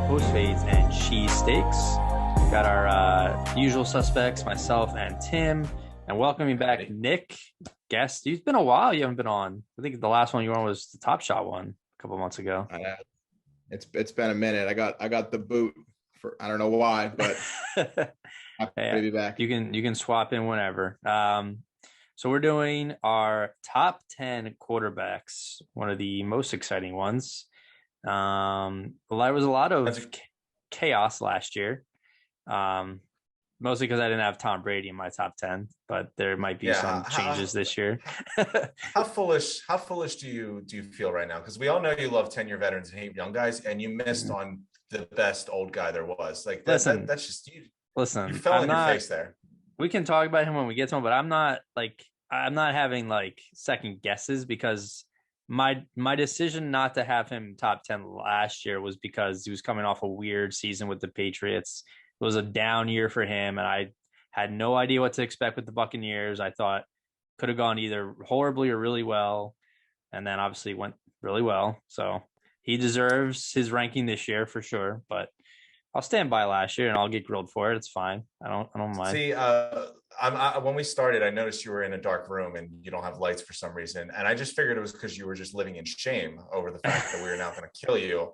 Post-Fades and Cheesesteaks. We've got our usual suspects, myself and Tim, and welcoming back Nick, guest. It's been a while you haven't been on. I think the last one you were on was the Top Shot one a couple months ago. It's been a minute. I got the boot for I don't know why, but happy to be back. You can swap in whenever. So we're doing our top 10 quarterbacks, one of the most exciting ones. There was a lot of chaos last year, mostly because I didn't have Tom Brady in my top 10, but there might be some changes this year. How foolish do you feel right now? Because we all know you love 10-year veterans and hate young guys, and you missed on the best old guy there was. Like that's just you. Listen, you fell on your face there. We can talk about him when we get to him, but I'm not having like second guesses, because my decision not to have him top 10 last year was because he was coming off a weird season with the Patriots. It was a down year for him, and I had no idea what to expect with the Buccaneers. I thought could have gone either horribly or really well, and then obviously went really well. So he deserves his ranking this year for sure, but I'll stand by last year and I'll get grilled for it. It's fine. I don't mind. See, when we started, I noticed you were in a dark room and you don't have lights for some reason. And I just figured it was because you were just living in shame over the fact that we were now going to kill you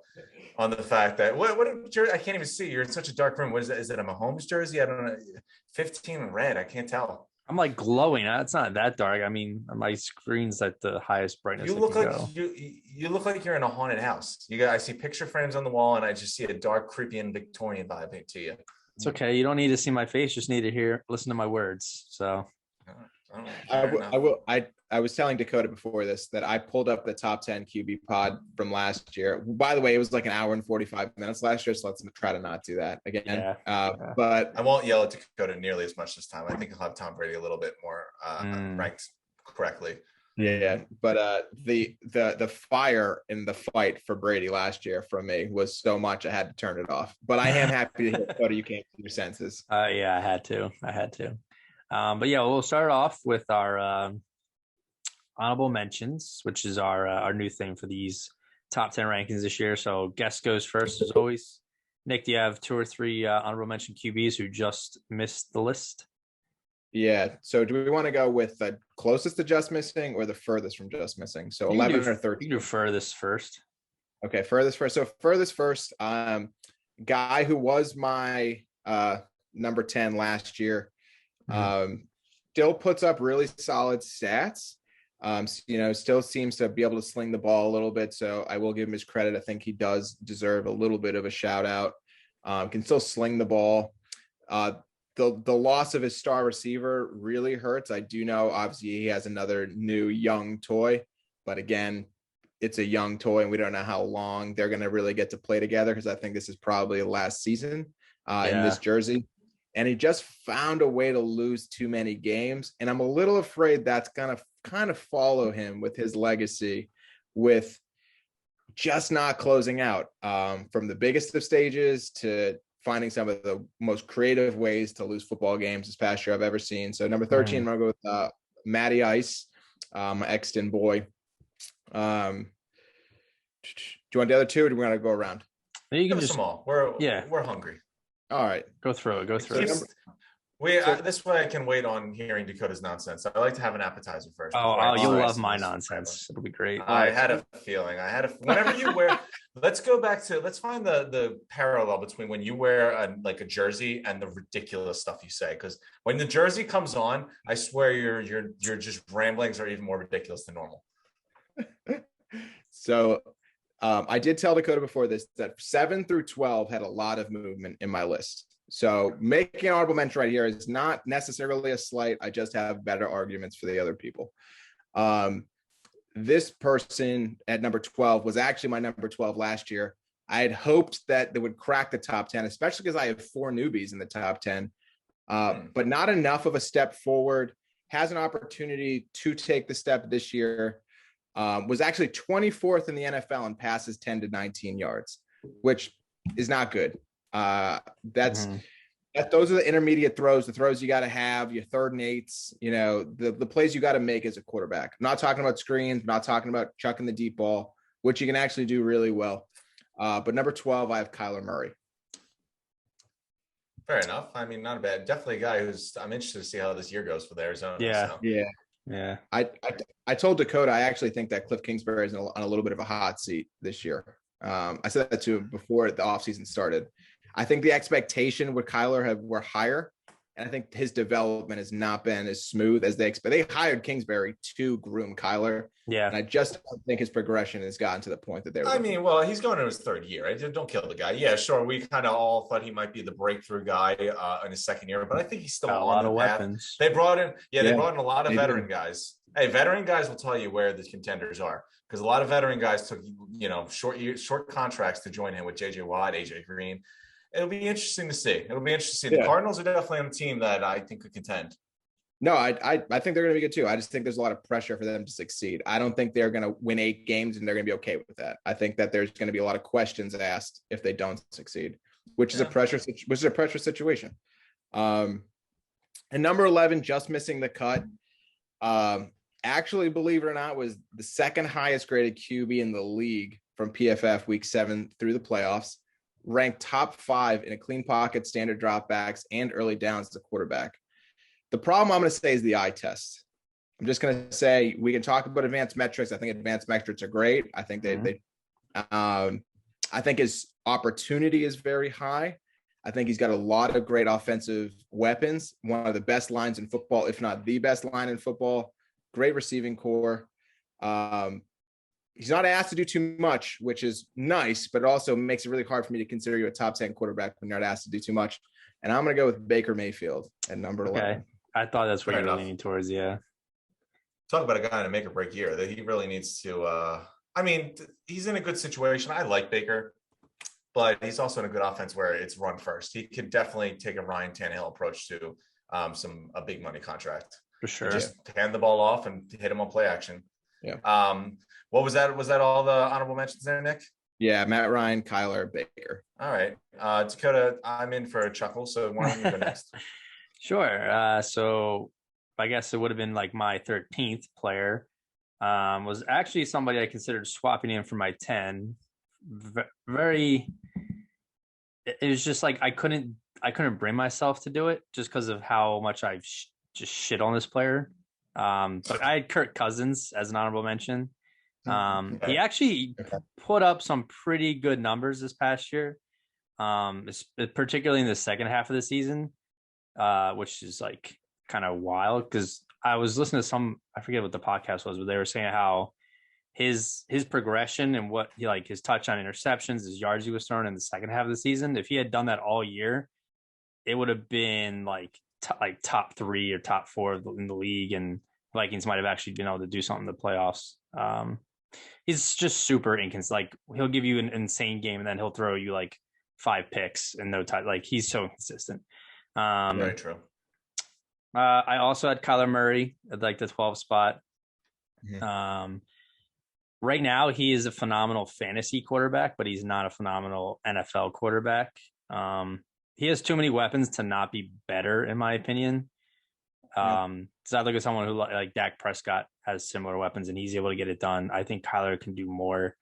on the fact that what jersey? I can't even see. You're in such a dark room. What is it? Is it a Mahomes jersey? I don't know. 15 in red. I can't tell. I'm like glowing. It's not that dark. I mean, my screen's at the highest brightness. You look like you're in a haunted house. I see picture frames on the wall, and I just see a dark, creepy, and Victorian vibe to you. It's okay. You don't need to see my face. Just need to listen to my words. So I was telling Dakota before this that I pulled up the top 10 QB pod from last year. By the way, it was like an hour and 45 minutes last year, so let's try to not do that again. Yeah. But I won't yell at Dakota nearly as much this time. I think I'll have Tom Brady a little bit more ranked correctly. Yeah, but the fire in the fight for Brady last year from me was so much I had to turn it off. But I am happy to hear Dakota, you came to your senses. Yeah, I had to. But yeah, we'll start off with our honorable mentions, which is our new thing for these top 10 rankings this year. So guest goes first as always. Nick, do you have 2 or 3 honorable mention QBs who just missed the list? Yeah. So do we want to go with the closest to just missing or the furthest from just missing? So 11 or 13? You can do furthest first. Okay, furthest first. So furthest first, guy who was my number 10 last year, still puts up really solid stats. Still seems to be able to sling the ball a little bit. So I will give him his credit. I think he does deserve a little bit of a shout out. Can still sling the ball. The loss of his star receiver really hurts. I do know, obviously, he has another new young toy, but again, it's a young toy, and we don't know how long they're going to really get to play together, because I think this is probably the last season in this jersey. And he just found a way to lose too many games, and I'm a little afraid that's going to kind of follow him with his legacy, with just not closing out from the biggest of stages to finding some of the most creative ways to lose football games this past year I've ever seen. So number 13, I'm going to go with Matty Ice, my Exton boy. Do you want the other two, or do we want to go around? You can just them all. We're hungry. All right. Go through it. This way I can wait on hearing Dakota's nonsense. I like to have an appetizer first. Oh, you'll love my nonsense. It'll be great. I had a feeling. Whenever you wear, let's find the parallel between when you wear a jersey and the ridiculous stuff you say. Because when the jersey comes on, I swear your just ramblings are even more ridiculous than normal. So I did tell Dakota before this that 7 through 12 had a lot of movement in my list. So making an honorable mention right here is not necessarily a slight. I just have better arguments for the other people. This person at number 12 was actually my number 12 last year. I had hoped that they would crack the top 10, especially because I have 4 newbies in the top 10, but not enough of a step forward. Has an opportunity to take the step this year. Was actually 24th in the NFL in passes 10 to 19 yards, which is not good. Those are the intermediate throws, the throws you got to have, your 3rd and 8s, the plays you got to make as a quarterback. I'm not talking about screens, I'm not talking about chucking the deep ball, which you can actually do really well. But number 12, I have Kyler Murray. Fair enough. I mean, not a bad. Definitely a guy I'm interested to see how this year goes for the Arizona. Yeah. So. Yeah. I told Dakota I actually think that Cliff Kingsbury is on a little bit of a hot seat this year. I said that to him before the offseason started. I think the expectation with Kyler were higher, and I think his development has not been as smooth as they expect. They hired Kingsbury to groom Kyler. Yeah. And I just don't think his progression has gotten to the point that they were. I mean, well, he's going in his third year. Right? Don't kill the guy. Yeah, sure. We kind of all thought he might be the breakthrough guy in his second year, but I think he's still got a lot of weapons. They brought in a lot of veteran guys. Hey, veteran guys will tell you where the contenders are, because a lot of veteran guys took short contracts to join him with JJ Watt, AJ Green. It'll be interesting to see. The Cardinals are definitely on a team that I think could contend. No, I think they're going to be good too. I just think there's a lot of pressure for them to succeed. I don't think they're going to win 8 games and they're going to be okay with that. I think that there's going to be a lot of questions asked if they don't succeed, which is a pressure situation. And number 11, just missing the cut. Actually, believe it or not, was the second highest graded QB in the league from PFF week 7 through the playoffs. Ranked top 5 in a clean pocket, standard dropbacks, and early downs as a quarterback. The problem I'm going to say is the eye test. I'm just going to say we can talk about advanced metrics. I think advanced metrics are great. I think I think his opportunity is very high. I think he's got a lot of great offensive weapons. One of the best lines in football, if not the best line in football. Great receiving core. He's not asked to do too much, which is nice, but it also makes it really hard for me to consider you a top 10 quarterback when you're not asked to do too much. And I'm going to go with Baker Mayfield at number 11. Okay. I thought that's what you were leaning towards. Yeah. Talk about a guy in a make or break year that he really needs to, he's in a good situation. I like Baker, but he's also in a good offense where it's run first. He could definitely take a Ryan Tannehill approach to a big money contract. For sure. Just hand the ball off and hit him on play action. Yeah. What was that? Was that all the honorable mentions there, Nick? Yeah, Matt Ryan, Kyler, Baker. All right. Dakota, I'm in for a chuckle, so why don't you go next? Sure. So I guess it would have been like my 13th player. Was actually somebody I considered swapping in for my 10. It was just like I couldn't bring myself to do it just because of how much I've just shit on this player. But I had Kirk Cousins as an honorable mention. He actually put up some pretty good numbers this past year, particularly in the second half of the season, which is like kind of wild because I was listening to I forget what the podcast was, but they were saying how his progression and what he like his touchdown interceptions, his yards he was throwing in the second half of the season. If he had done that all year, it would have been like top 3 or top 4 in the league, and Vikings might have actually been able to do something in the playoffs. He's just super inconsistent. Like he'll give you an insane game and then he'll throw you like 5 picks and no time. Like he's so inconsistent. Very true. I also had Kyler Murray at like the 12 spot. Mm-hmm. Right now he is a phenomenal fantasy quarterback, but he's not a phenomenal NFL quarterback. He has too many weapons to not be better, in my opinion. So I look at someone who like Dak Prescott has similar weapons and he's able to get it done. I think Kyler can do more.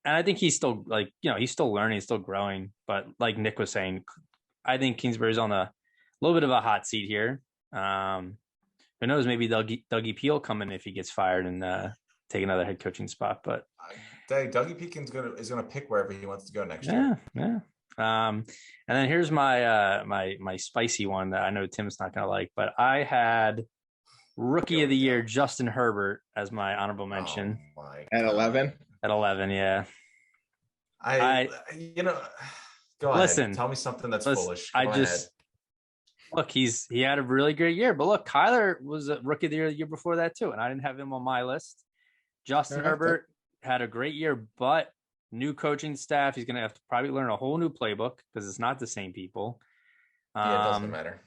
And I think he's still he's still learning, he's still growing. But like Nick was saying, I think Kingsbury's on a little bit of a hot seat here. Who knows, maybe Dougie P will come in if he gets fired and take another head coaching spot. But Dougie P is gonna pick wherever he wants to go next year. Yeah. And then here's my my spicy one that I know Tim's not gonna like, but I had Rookie of the Year Justin Herbert as my honorable mention. At 11? At 11, yeah. I go ahead. Listen, tell me something that's foolish. Look, he had a really great year, but look, Kyler was a Rookie of the Year before that too, and I didn't have him on my list. Justin Herbert had a great year, but new coaching staff, he's going to have to probably learn a whole new playbook because it's not the same people. It doesn't matter.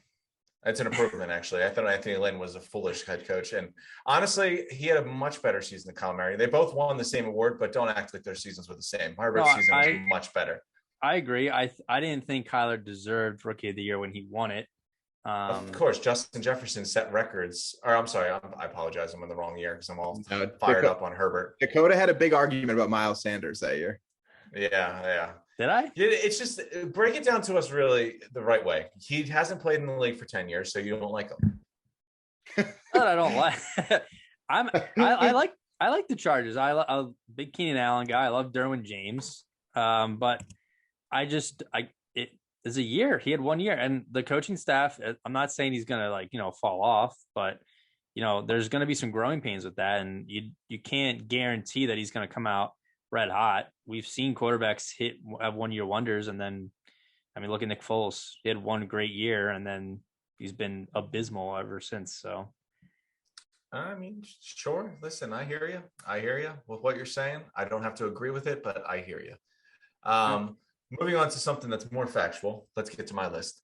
It's an improvement, actually. I thought Anthony Lynn was a foolish head coach. And honestly, he had a much better season than Kyler Murray. They both won the same award, but don't act like their seasons were the same. Herbert's season was much better. I agree. I didn't think Kyler deserved Rookie of the Year when he won it. Of course, Justin Jefferson set records. Or I'm sorry, I apologize. I'm in the wrong year because I'm all fired up on Herbert. Dakota had a big argument about Miles Sanders that year. Yeah. Did I? It's just break it down to us really the right way. He hasn't played in the league for 10 years, so you don't like him. Not I don't like. I like the Chargers. I'm a big Keenan Allen guy. I love Derwin James. But it is a year. He had 1 year, and the coaching staff. I'm not saying he's gonna fall off, but there's gonna be some growing pains with that, and you can't guarantee that he's gonna come out red hot. We've seen quarterbacks have 1 year wonders, and then look at Nick Foles. He had one great year, and then he's been abysmal ever since. So. Sure. Listen, I hear you with what you're saying. I don't have to agree with it, but I hear you. Moving on to something that's more factual. Let's get to my list.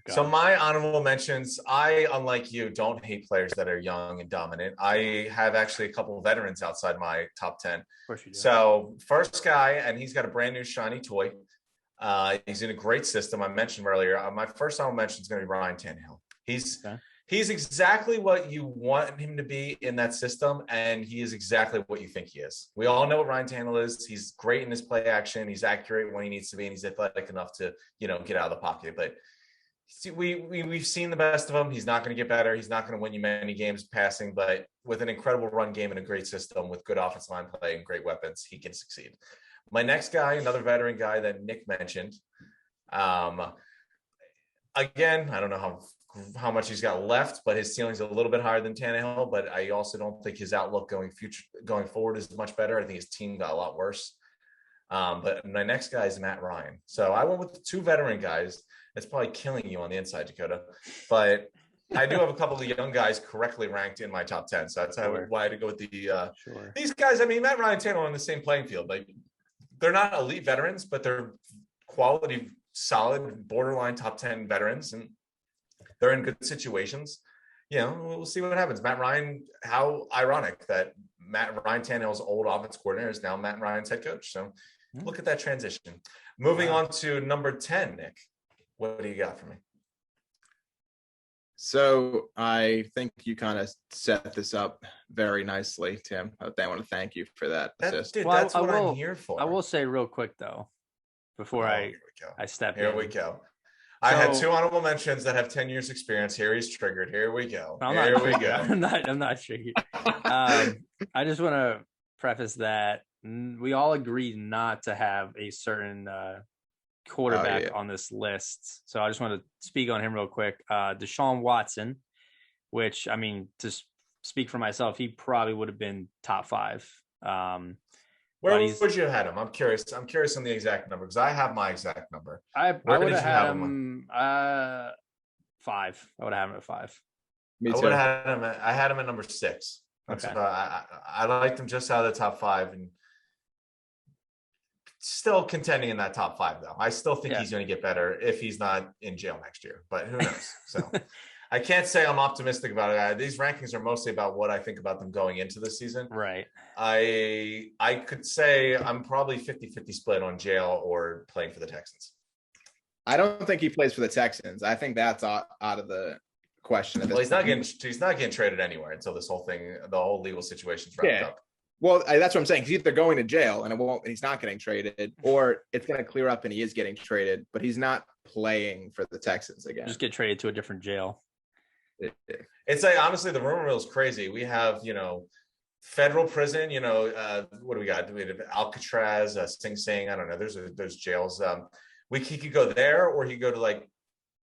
So my honorable mentions, I, unlike you, don't hate players that are young and dominant. I have actually a couple of veterans outside my top 10. Of course you do. So first guy, and he's got a brand new shiny toy. He's in a great system. I mentioned earlier, my first honorable mention is going to be Ryan Tannehill. He's exactly what you want him to be in that system, and he is exactly what you think he is. We all know what Ryan Tannehill is. He's great in his play action. He's accurate when he needs to be, and he's athletic enough to, get out of the pocket. But we've seen the best of him. He's not going to get better. He's not going to win you many games passing, but with an incredible run game and a great system with good offensive line play and great weapons, he can succeed. My next guy, another veteran guy that Nick mentioned. Again, I don't know how much he's got left, but his ceiling's a little bit higher than Tannehill. But I also don't think his outlook going forward is much better. I think his team got a lot worse. But my next guy is Matt Ryan. So I went with the two veteran guys. It's probably killing you on the inside, Dakota. But I do have a couple of young guys correctly ranked in my top 10. So that's why I had to go with these guys. Matt Ryan, Tannehill on the same playing field. Like, they're not elite veterans, but they're quality, solid, borderline top 10 veterans. And they're in good situations. We'll see what happens. Matt Ryan, how ironic that Matt Ryan Tannehill's old offense coordinator is now Matt Ryan's head coach. So look at that transition. Moving on to number 10, Nick. What do you got for me? So I think you kind of set this up very nicely, Tim. I want to thank you for that assist. Dude, that's what I'm here for. I will say real quick, though, before I step in. Here we go. I had two honorable mentions that have 10 years experience. Here he's triggered. Here we go. Here we go. I'm not triggered. I just want to preface that we all agreed not to have a certain quarterback on this list. So I just want to speak on him real quick. Desean Watson, which, to speak for myself, he probably would have been top 5. Where would you have had him? I'm curious. I'm curious on the exact number because I have my exact number. I would have had him 5. I would have him at 5. Me too. I had him at number 6. Okay. I liked him just out of the top 5 and still contending in that top 5 though. I still think he's going to get better if he's not in jail next year, but who knows? So I can't say I'm optimistic about it. These rankings are mostly about what I think about them going into the season. Right. I could say I'm probably 50-50 split on jail or playing for the Texans. I don't think he plays for the Texans. I think that's out of the question. Well, he's not getting traded anywhere until this whole thing, the whole legal situation's wrapped up. Well, that's what I'm saying. He's either going to jail and he's not getting traded, or it's going to clear up and he is getting traded, but he's not playing for the Texans again. Just get traded to a different jail. It's like, honestly, the rumor mill is crazy. We have, federal prison, what do we got? Do we have Alcatraz, Sing Sing? I don't know. There's jails. He could go there, or he could go to like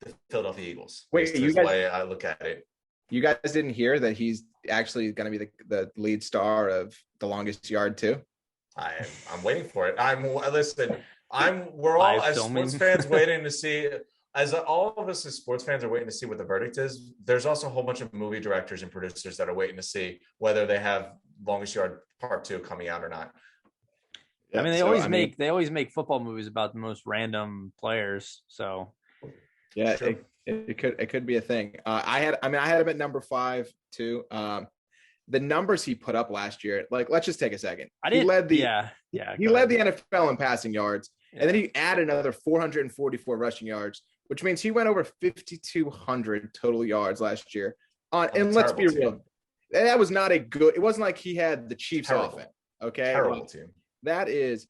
the Philadelphia Eagles. Wait, the way I look at it. You guys didn't hear that he's actually going to be the lead star of The Longest Yard too? I'm waiting for it. We're all as sports fans waiting to see. As all of us as sports fans are waiting to see what the verdict is, there's also a whole bunch of movie directors and producers that are waiting to see whether they have Longest Yard Part 2 coming out or not. Yeah, they always make football movies about the most random players. So yeah, it could be a thing. I had him at number 5 too. The numbers he put up last year, like, let's just take a second. He led the NFL in passing yards, and then he added another 444 rushing yards, which means he went over 5,200 total yards last year. And let's be real, that was not it wasn't like he had the Chiefs offense. Okay. Terrible team. That is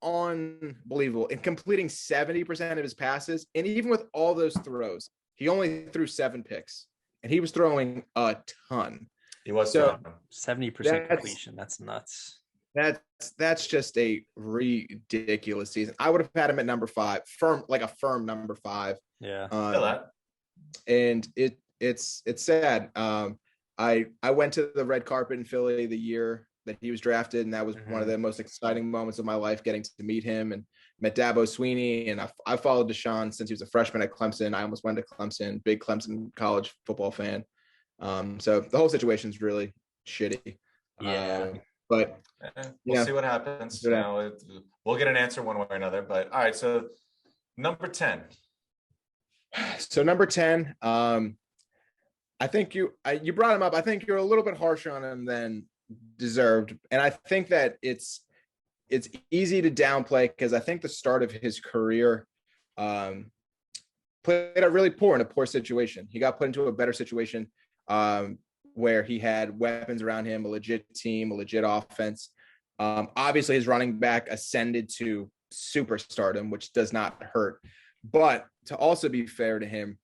unbelievable in completing 70% of his passes. And even with all those throws, he only threw 7 picks, and he was throwing a ton. He was so 70% completion. That's nuts. That's just a ridiculous season. I would have had him at number 5, like a firm number 5. Yeah. And it's sad. I went to the red carpet in Philly the year that he was drafted, and that was one of the most exciting moments of my life, getting to meet him, and met Dabo Sweeney. And I followed Desean since he was a freshman at Clemson. I almost went to Clemson, big Clemson college football fan. So the whole situation is really shitty. Yeah. But we'll see what happens. We'll get an answer one way or another. But all right, so number 10. So number 10, I think you brought him up. I think you're a little bit harsher on him than deserved, and I think that it's easy to downplay because I think the start of his career played out really poor in a poor situation. He got put into a better situation where he had weapons around him, a legit team, a legit offense. Obviously, his running back ascended to superstardom, which does not hurt. But to also be fair to him,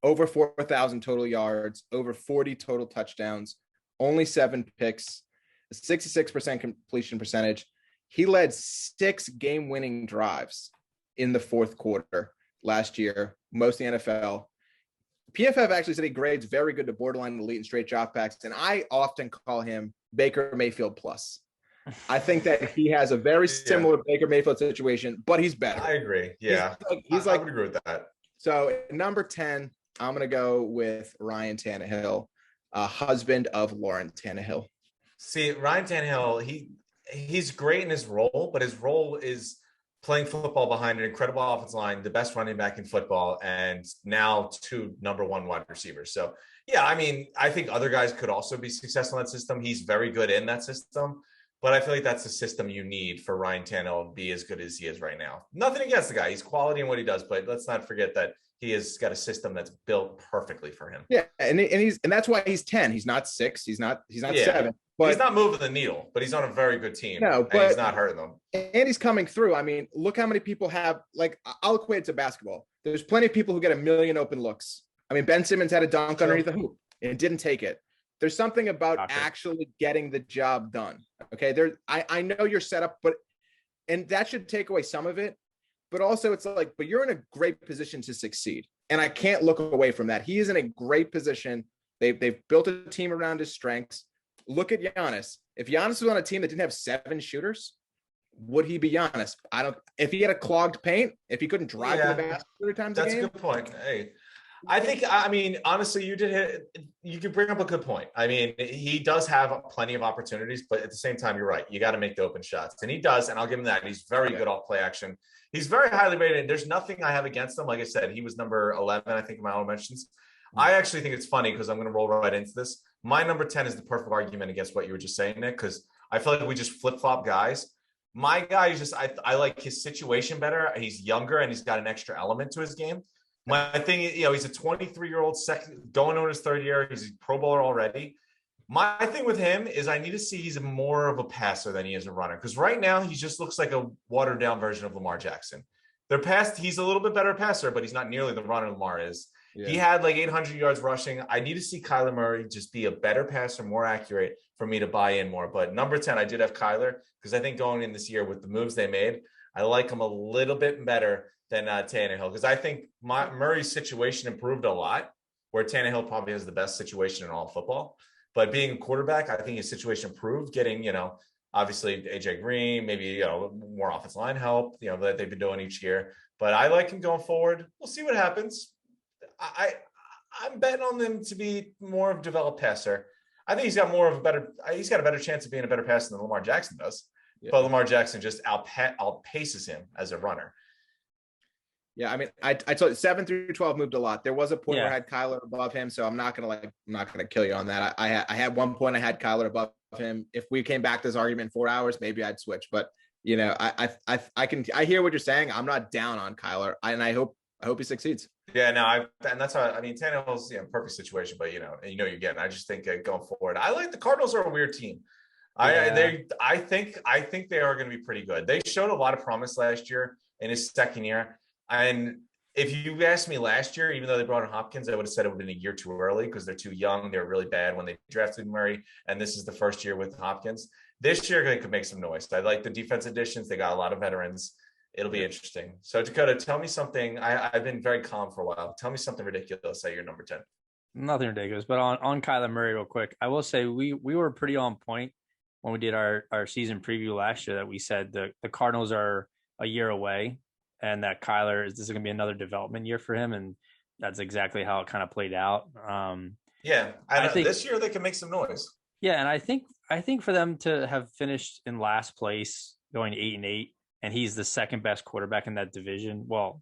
over 4,000 total yards, over 40 total touchdowns, only 7 picks, a 66% completion percentage. He led 6 game-winning drives in the fourth quarter last year, most in the NFL. PFF actually said he grades very good to borderline elite and straight dropbacks, and I often call him Baker Mayfield plus. I think that he has a very similar Baker Mayfield situation, but he's better. I agree. Yeah. I would agree with that. So number 10, I'm going to go with Ryan Tannehill, husband of Lauren Tannehill. See, Ryan Tannehill, he's great in his role, but his role is playing football behind an incredible offensive line, the best running back in football, and now 2 number 1 wide receivers. So, yeah, I mean, I think other guys could also be successful in that system. He's very good in that system, but I feel like that's the system you need for Ryan Tannehill to be as good as he is right now. Nothing against the guy. He's quality in what he does, but let's not forget that he has got a system that's built perfectly for him. Yeah, and that's why he's 10. He's not 6. He's not 7. But he's not moving the needle, but he's on a very good team. No, but he's not hurting them. And he's coming through. I mean, look how many people have, like, I'll equate it to basketball. There's plenty of people who get a million open looks. I mean, Ben Simmons had a dunk underneath the hoop and didn't take it. There's something about actually getting the job done. Okay. I know you're set up, and that should take away some of it, but also it's like, but you're in a great position to succeed. And I can't look away from that. He is in a great position. They've built a team around his strengths. Look at Giannis. If Giannis was on a team that didn't have 7 shooters, would he be Giannis? If he had a clogged paint, if he couldn't drive to the basket 3 times a game. That's a good point. Hey, I mean, honestly, you could bring up a good point. I mean, he does have plenty of opportunities, but at the same time, you're right. You got to make the open shots. And he does, and I'll give him that. He's very good off play action. He's very highly rated. There's nothing I have against him. Like I said, he was number 11, I think, in my own mentions. I actually think it's funny because I'm going to roll right into this. My number 10 is the perfect argument against what you were just saying, Nick, because I feel like we just flip-flop guys. My guy is just, I like his situation better. He's younger and he's got an extra element to his game. My thing is, he's a 23-year-old going on his 3rd year. He's a Pro Bowler already. My thing with him is I need to see he's more of a passer than he is a runner. Because right now he just looks like a watered-down version of Lamar Jackson. He's a little bit better passer, but he's not nearly the runner Lamar is. Yeah. He had like 800 yards rushing. I need to see Kyler Murray just be a better passer, more accurate for me to buy in more. But number 10, I did have Kyler because I think going in this year with the moves they made, I like him a little bit better than Tannehill because I think Murray's situation improved a lot, where Tannehill probably has the best situation in all of football. But being a quarterback, I think his situation improved, getting, obviously AJ Green, maybe, more offensive line help, that they've been doing each year. But I like him going forward. We'll see what happens. I'm betting on him to be more of a developed passer. I think he's got a better chance of being a better passer than Lamar Jackson does. Yeah. But Lamar Jackson just outpaces him as a runner. Yeah, I mean, I told you 7 through 12 moved a lot. There was a point where I had Kyler above him, so I'm not gonna kill you on that. I had one point I had Kyler above him. If we came back to this argument in 4 hours, maybe I'd switch. But I hear what you're saying. I'm not down on Kyler, and I hope he succeeds. Yeah, no, and that's how, I mean, Tannehill's perfect situation, but you're getting. I just think going forward, I like the Cardinals are a weird team. I think they are going to be pretty good. They showed a lot of promise last year in his second year. And if you asked me last year, even though they brought in Hopkins, I would have said it would have been a year too early because they're too young. They're really bad when they drafted Murray. And this is the first year with Hopkins. This year, they could make some noise. I like the defense additions. They got a lot of veterans. It'll be interesting. So, Dakota, tell me something. I've been very calm for a while. Tell me something ridiculous at your number 10. Nothing ridiculous. But on Kyler Murray real quick, I will say we were pretty on point when we did our season preview last year that we said the Cardinals are a year away and that Kyler this is going to be another development year for him. And that's exactly how it kind of played out. I think this year they can make some noise. Yeah. And I think for them to have finished in last place going 8-8, and he's the second best quarterback in that division. Well,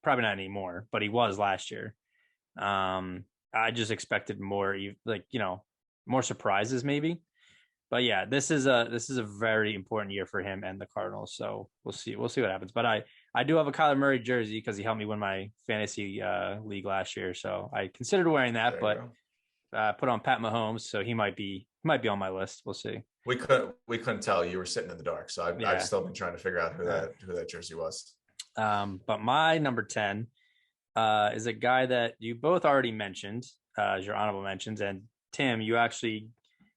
probably not anymore, but he was last year. I just expected more, more surprises maybe. But yeah, this is a very important year for him and the Cardinals. So we'll see what happens. But I do have a Kyler Murray jersey because he helped me win my fantasy league last year. So I considered wearing that, but put on Pat Mahomes, so he might be on my list. We'll see. We couldn't tell. You were sitting in the dark, so I've still been trying to figure out who that jersey was. But my number 10 is a guy that you both already mentioned as your honorable mentions, and Tim, you actually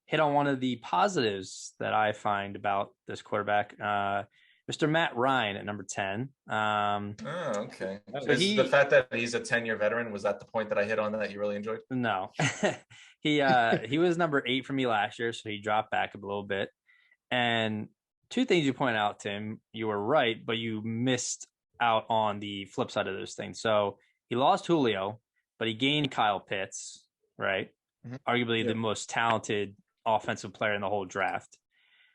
hit on one of the positives that I find about this quarterback, Mr. Matt Ryan at number 10. Okay. So the fact that he's a 10-year veteran, was that the point that I hit on that you really enjoyed? No. He was number 8 for me last year, so he dropped back a little bit. And two things you point out, Tim, you were right, but you missed out on the flip side of those things. So he lost Julio, but he gained Kyle Pitts, right? Mm-hmm. Arguably the most talented offensive player in the whole draft.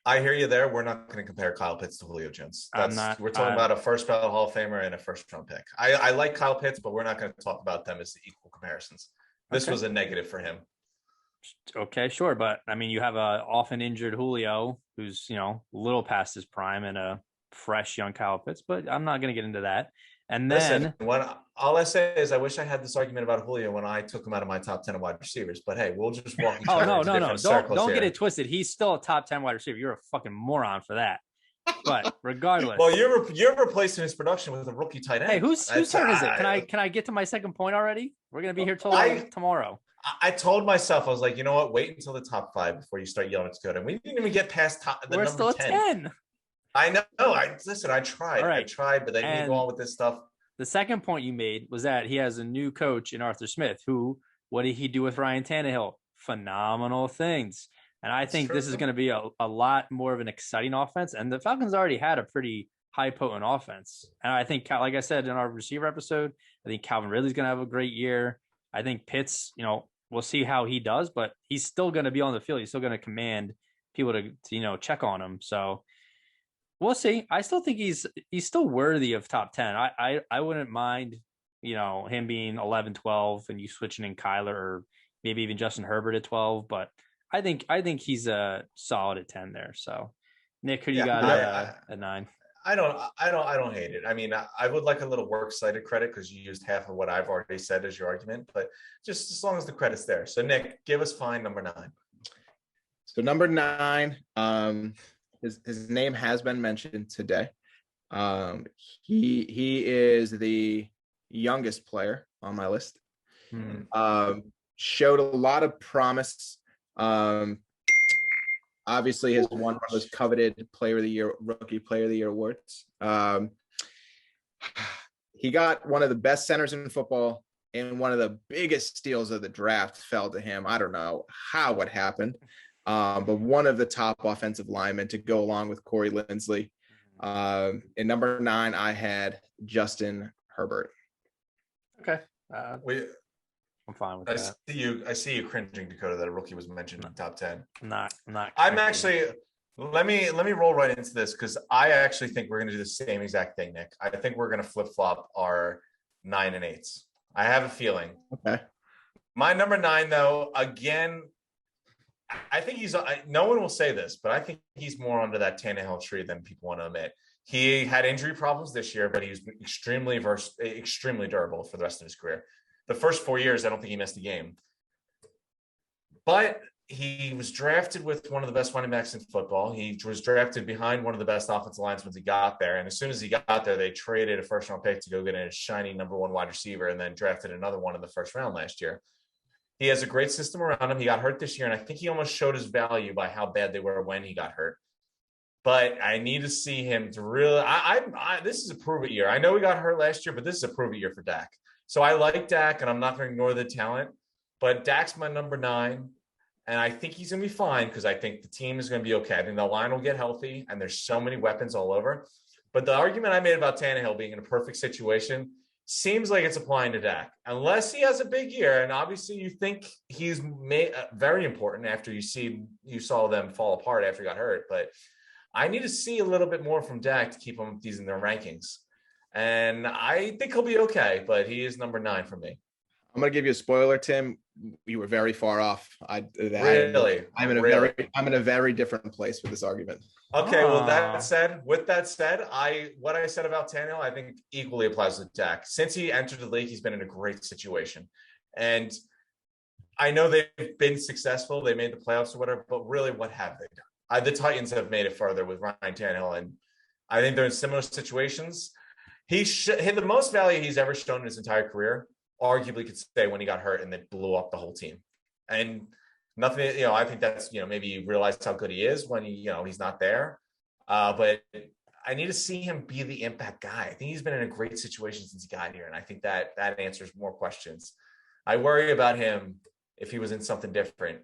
I hear you there. We're not going to compare Kyle Pitts to Julio Jones. We're talking about a first-round Hall of Famer and a first-round pick. I like Kyle Pitts, but we're not going to talk about them as the equal comparisons. This was a negative for him. Okay, sure. But, I mean, you have a often injured Julio who's, a little past his prime and a fresh young Kyle Pitts, but I'm not going to get into that. And then all I say is I wish I had this argument about Julio when I took him out of my top 10 of wide receivers. But hey, we'll just walk each other into different circles. Don't get it twisted. He's still a top 10 wide receiver. You're a fucking moron for that. But regardless, well, you're replacing his production with a rookie tight end. Hey, whose turn is it? Can I get to my second point already? We're gonna be here till tomorrow. I told myself, I was like, you know what? Wait until the top 5 before you start yelling at Dakota. And we didn't even get past We're number still 10. I know. I tried. Right. I tried, but then you go on with this stuff. The second point you made was that he has a new coach in Arthur Smith, who, what did he do with Ryan Tannehill? Phenomenal things. And I think this is going to be a lot more of an exciting offense. And the Falcons already had a pretty high potent offense. And I think, like I said in our receiver episode, I think Calvin Ridley's going to have a great year. I think Pitts, we'll see how he does, but he's still going to be on the field. He's still going to command people to check on him. So we'll see. I still think he's still worthy of top 10. I wouldn't mind, him being 11, 12 and you switching in Kyler or maybe even Justin Herbert at 12, but I think he's a solid at 10 there. So Nick, who do you got at 9? I don't hate it. I mean, I would like a little works cited credit because you used half of what I've already said as your argument, but just as long as the credit's there. So Nick, give us number 9. So number 9, his name has been mentioned today. He is the youngest player on my list. Showed a lot of promise. Obviously has won one of those coveted rookie player of the year awards. He got one of the best centers in football, and one of the biggest steals of the draft fell to him. I don't know how it happened. But one of the top offensive linemen to go along with Corey Linsley. In number 9, I had Justin Herbert. Okay. I'm fine with that. I see you cringing, Dakota, that a rookie was mentioned in the top 10. I'm not. I'm actually. Let me roll right into this because I actually think we're going to do the same exact thing, Nick. I think we're going to flip flop our 9 and 8s. I have a feeling. Okay. My number 9, though, again, I think no one will say this, but I think he's more under that Tannehill tree than people want to admit. He had injury problems this year, but he was extremely durable for the rest of his career. The first 4 years, I don't think he missed a game. But he was drafted with one of the best running backs in football. He was drafted behind one of the best offensive linemen when he got there. And as soon as he got there, they traded a first-round pick to go get a shiny number one wide receiver and then drafted another one in the first round last year. He has a great system around him. He got hurt this year, and I think he almost showed his value by how bad they were when he got hurt. But I need to see him to really this is a prove-it year. I know he got hurt last year, but this is a prove-it year for Dak. So I like Dak, and I'm not going to ignore the talent. But Dak's my number 9, and I think he's going to be fine because I think the team is going to be okay. I think the line will get healthy, and there's so many weapons all over. But the argument I made about Tannehill being in a perfect situation seems like it's applying to Dak. Unless he has a big year, and obviously you think he's very important after you saw them fall apart after he got hurt. But I need to see a little bit more from Dak to keep him these in their rankings. And I think he'll be okay, but he is number 9 for me. I'm going to give you a spoiler, Tim. You were very far off. Really? I'm in a very different place with this argument. Okay. Well, with that said, what I said about Tannehill, I think equally applies to Dak. Since he entered the league, he's been in a great situation. And I know they've been successful. They made the playoffs or whatever, but really what have they done? The Titans have made it further with Ryan Tannehill. And I think they're in similar situations. He hit the most value he's ever shown in his entire career. Arguably could say when he got hurt and then blew up the whole team. And nothing, I think that's, maybe you realize how good he is when he's not there. But I need to see him be the impact guy. I think he's been in a great situation since he got here. And I think that answers more questions. I worry about him if he was in something different.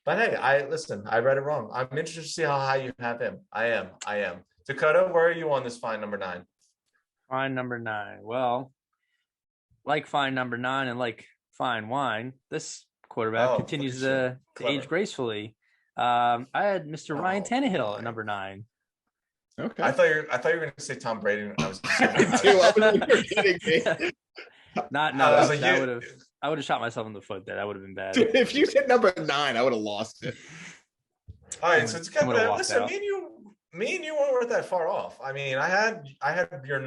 But hey, I read it wrong. I'm interested to see how high you have him. I am. Dakota, where are you on this fine number 9? Fine number 9. Well, like fine number 9 and like fine wine, this quarterback continues to age gracefully. I had Mr. Ryan Tannehill at number 9. Okay. I thought you were going to say Tom Brady. And I was kidding me. I would have shot myself in the foot there. That would have been bad. Dude, if you said number 9, I would have lost it. All right, so it's good. Listen, me and you weren't that far off. I mean, I had your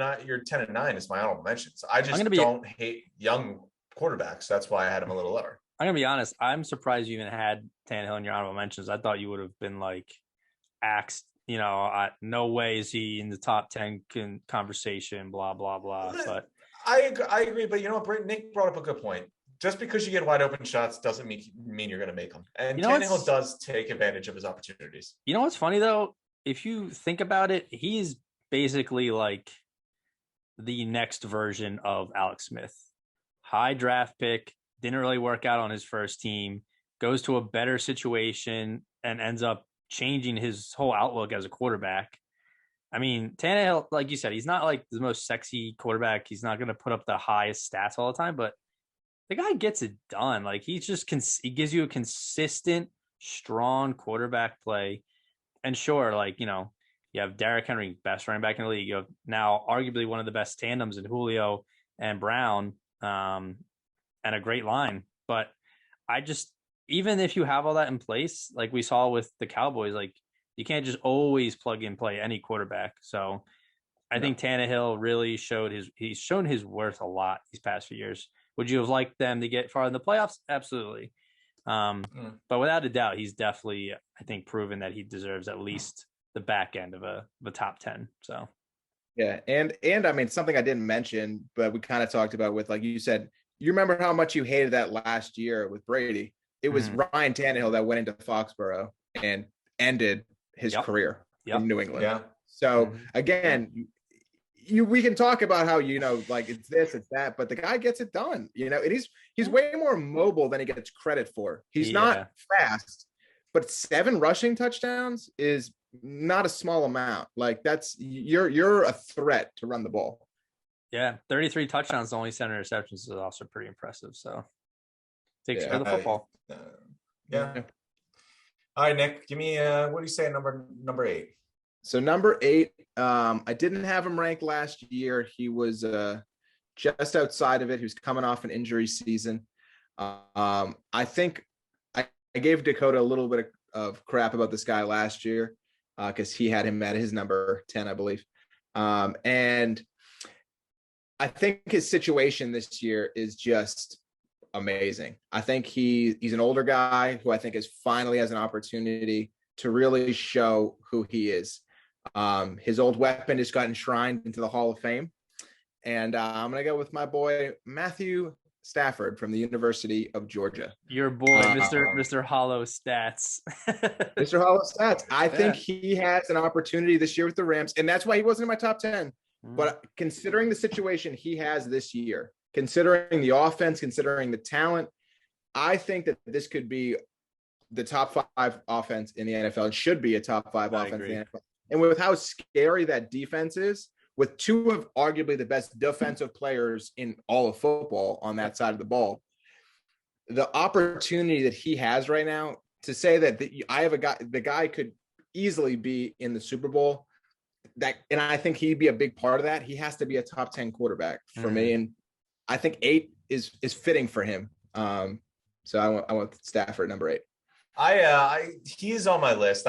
10 and 9 as my honorable mentions. I just don't hate young quarterbacks. That's why I had him a little lower. I'm gonna be honest. I'm surprised you even had Tannehill in your honorable mentions. I thought you would have been like axed. No way is he in the top 10 conversation. Blah blah blah. But I agree. But Nick brought up a good point. Just because you get wide open shots doesn't mean you're going to make them. And Tannehill does take advantage of his opportunities. You know what's funny though? If you think about it, he's basically like the next version of Alex Smith. High draft pick, didn't really work out on his first team, goes to a better situation and ends up changing his whole outlook as a quarterback. I mean, Tannehill, like you said, he's not like the most sexy quarterback. He's not going to put up the highest stats all the time, but the guy gets it done. Like he gives you a consistent, strong quarterback play. And sure, you have Derrick Henry, best running back in the league. You have now arguably one of the best tandems in Julio and Brown, and a great line. But even if you have all that in place, like we saw with the Cowboys, you can't just always plug and play any quarterback. So I think Tannehill really he's shown his worth a lot these past few years. Would you have liked them to get far in the playoffs? Absolutely. But without a doubt, he's definitely, I think, proven that he deserves at least the back end of a top 10. So, yeah. And I mean, something I didn't mention, but we kind of talked about with, like you said, you remember how much you hated that last year with Brady. It was Ryan Tannehill that went into Foxborough and ended his career in New England. Yeah. So again, we can talk about how, it's this, it's that, but the guy gets it done, and he's way more mobile than he gets credit for. He's not fast, but 7 rushing touchdowns is not a small amount. Like you're a threat to run the ball. Yeah. 33 touchdowns, only 7 interceptions is also pretty impressive. So takes care of the football. Yeah. All right, Nick, give me what do you say number 8? So number 8, I didn't have him ranked last year. He was just outside of it. He was coming off an injury season. I think I gave Dakota a little bit of crap about this guy last year because he had him at his number 10, I believe. And I think his situation this year is just amazing. I think he's an older guy who I think is finally has an opportunity to really show who he is. His old weapon has gotten enshrined into the Hall of Fame. And I'm going to go with my boy, Matthew Stafford from the University of Georgia. Your boy, Mr. Hollow Stats. Mr. Hollow Stats. I think he has an opportunity this year with the Rams, and that's why he wasn't in my top 10. But considering the situation he has this year, considering the offense, considering the talent, I think that this could be the top 5 offense in the NFL. It should be a top 5 offense in the NFL. And with how scary that defense is, with 2 of arguably the best defensive players in all of football on that side of the ball, the opportunity that he has right now to say that I have the guy could easily be in the Super Bowl, and I think he'd be a big part of that. He has to be a top 10 quarterback for me. And I think 8 is fitting for him. So I want Stafford number 8. He's on my list.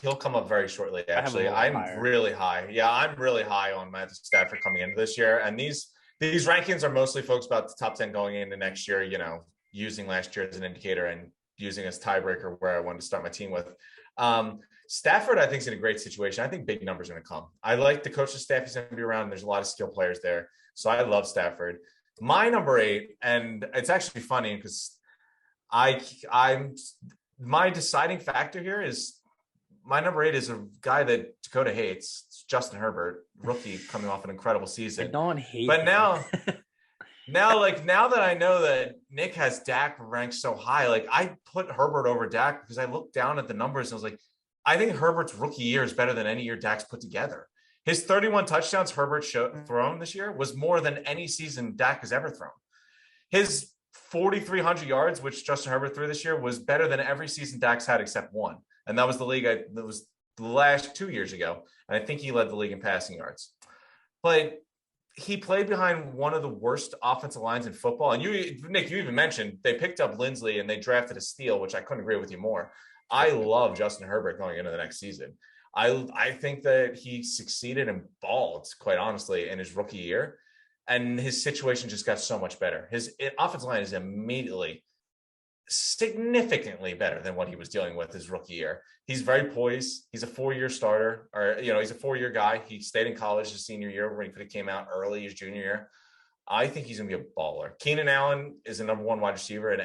He'll come up very shortly. Actually, I'm really high. Yeah, I'm really high on Matthew Stafford coming into this year. And these rankings are mostly folks about the top 10 going into next year. You know, using last year as an indicator and using as tiebreaker where I wanted to start my team with. Stafford, I think, is in a great situation. I think big numbers are going to come. I like the coaching staff. He's going to be around. There's a lot of skilled players there, so I love Stafford. My number 8, and it's actually funny because I'm my deciding factor here is. My number 8 is a guy that Dakota hates. It's Justin Herbert, rookie coming off an incredible season. I don't hate but him. now that I know that Nick has Dak ranked so high, like I put Herbert over Dak because I looked down at the numbers and I was like, I think Herbert's rookie year is better than any year Dak's put together. His 31 touchdowns Herbert thrown this year was more than any season Dak has ever thrown. His 4,300 yards, which Justin Herbert threw this year, was better than every season Dak's had except one. And that was the league that was the last 2 years ago. And I think he led the league in passing yards. But he played behind one of the worst offensive lines in football. And Nick, you even mentioned they picked up Lindsley and they drafted a steal, which I couldn't agree with you more. I love Justin Herbert going into the next season. I think that he succeeded and balled, quite honestly, in his rookie year. And his situation just got so much better. His offensive line is immediately significantly better than what he was dealing with his rookie year. He's very poised. He's a 4-year starter, or he's a 4-year guy. He stayed in college his senior year when he could have came out early his junior year. I think he's going to be a baller. Keenan Allen is a number 1 wide receiver in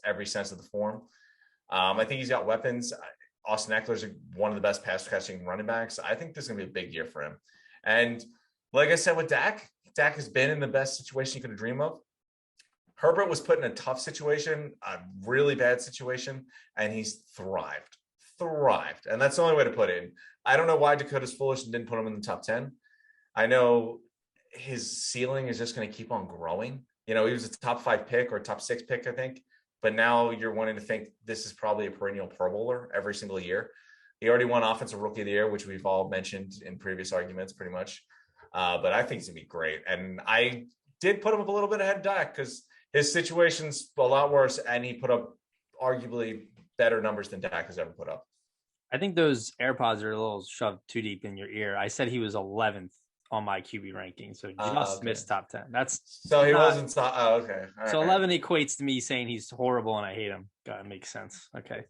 every sense of the form. I think he's got weapons. Austin Eckler's one of the best pass catching running backs. I think this is going to be a big year for him. And like I said with Dak has been in the best situation you could dream of. Herbert was put in a tough situation, a really bad situation, and he's thrived. And that's the only way to put it. I don't know why Dakota's foolish and didn't put him in the top 10. I know his ceiling is just going to keep on growing. He was a top 5 pick or top 6 pick, I think. But now you're wanting to think this is probably a perennial Pro Bowler every single year. He already won Offensive Rookie of the Year, which we've all mentioned in previous arguments pretty much. But I think he's going to be great. And I did put him up a little bit ahead of Dak because his situation's a lot worse, and he put up arguably better numbers than Dak has ever put up. I think those AirPods are a little shoved too deep in your ear. I said he was 11th on my QB ranking, so just missed top 10. He wasn't top. Oh, okay. All so right. 11 equates to me saying he's horrible and I hate him. God, it makes sense. Okay.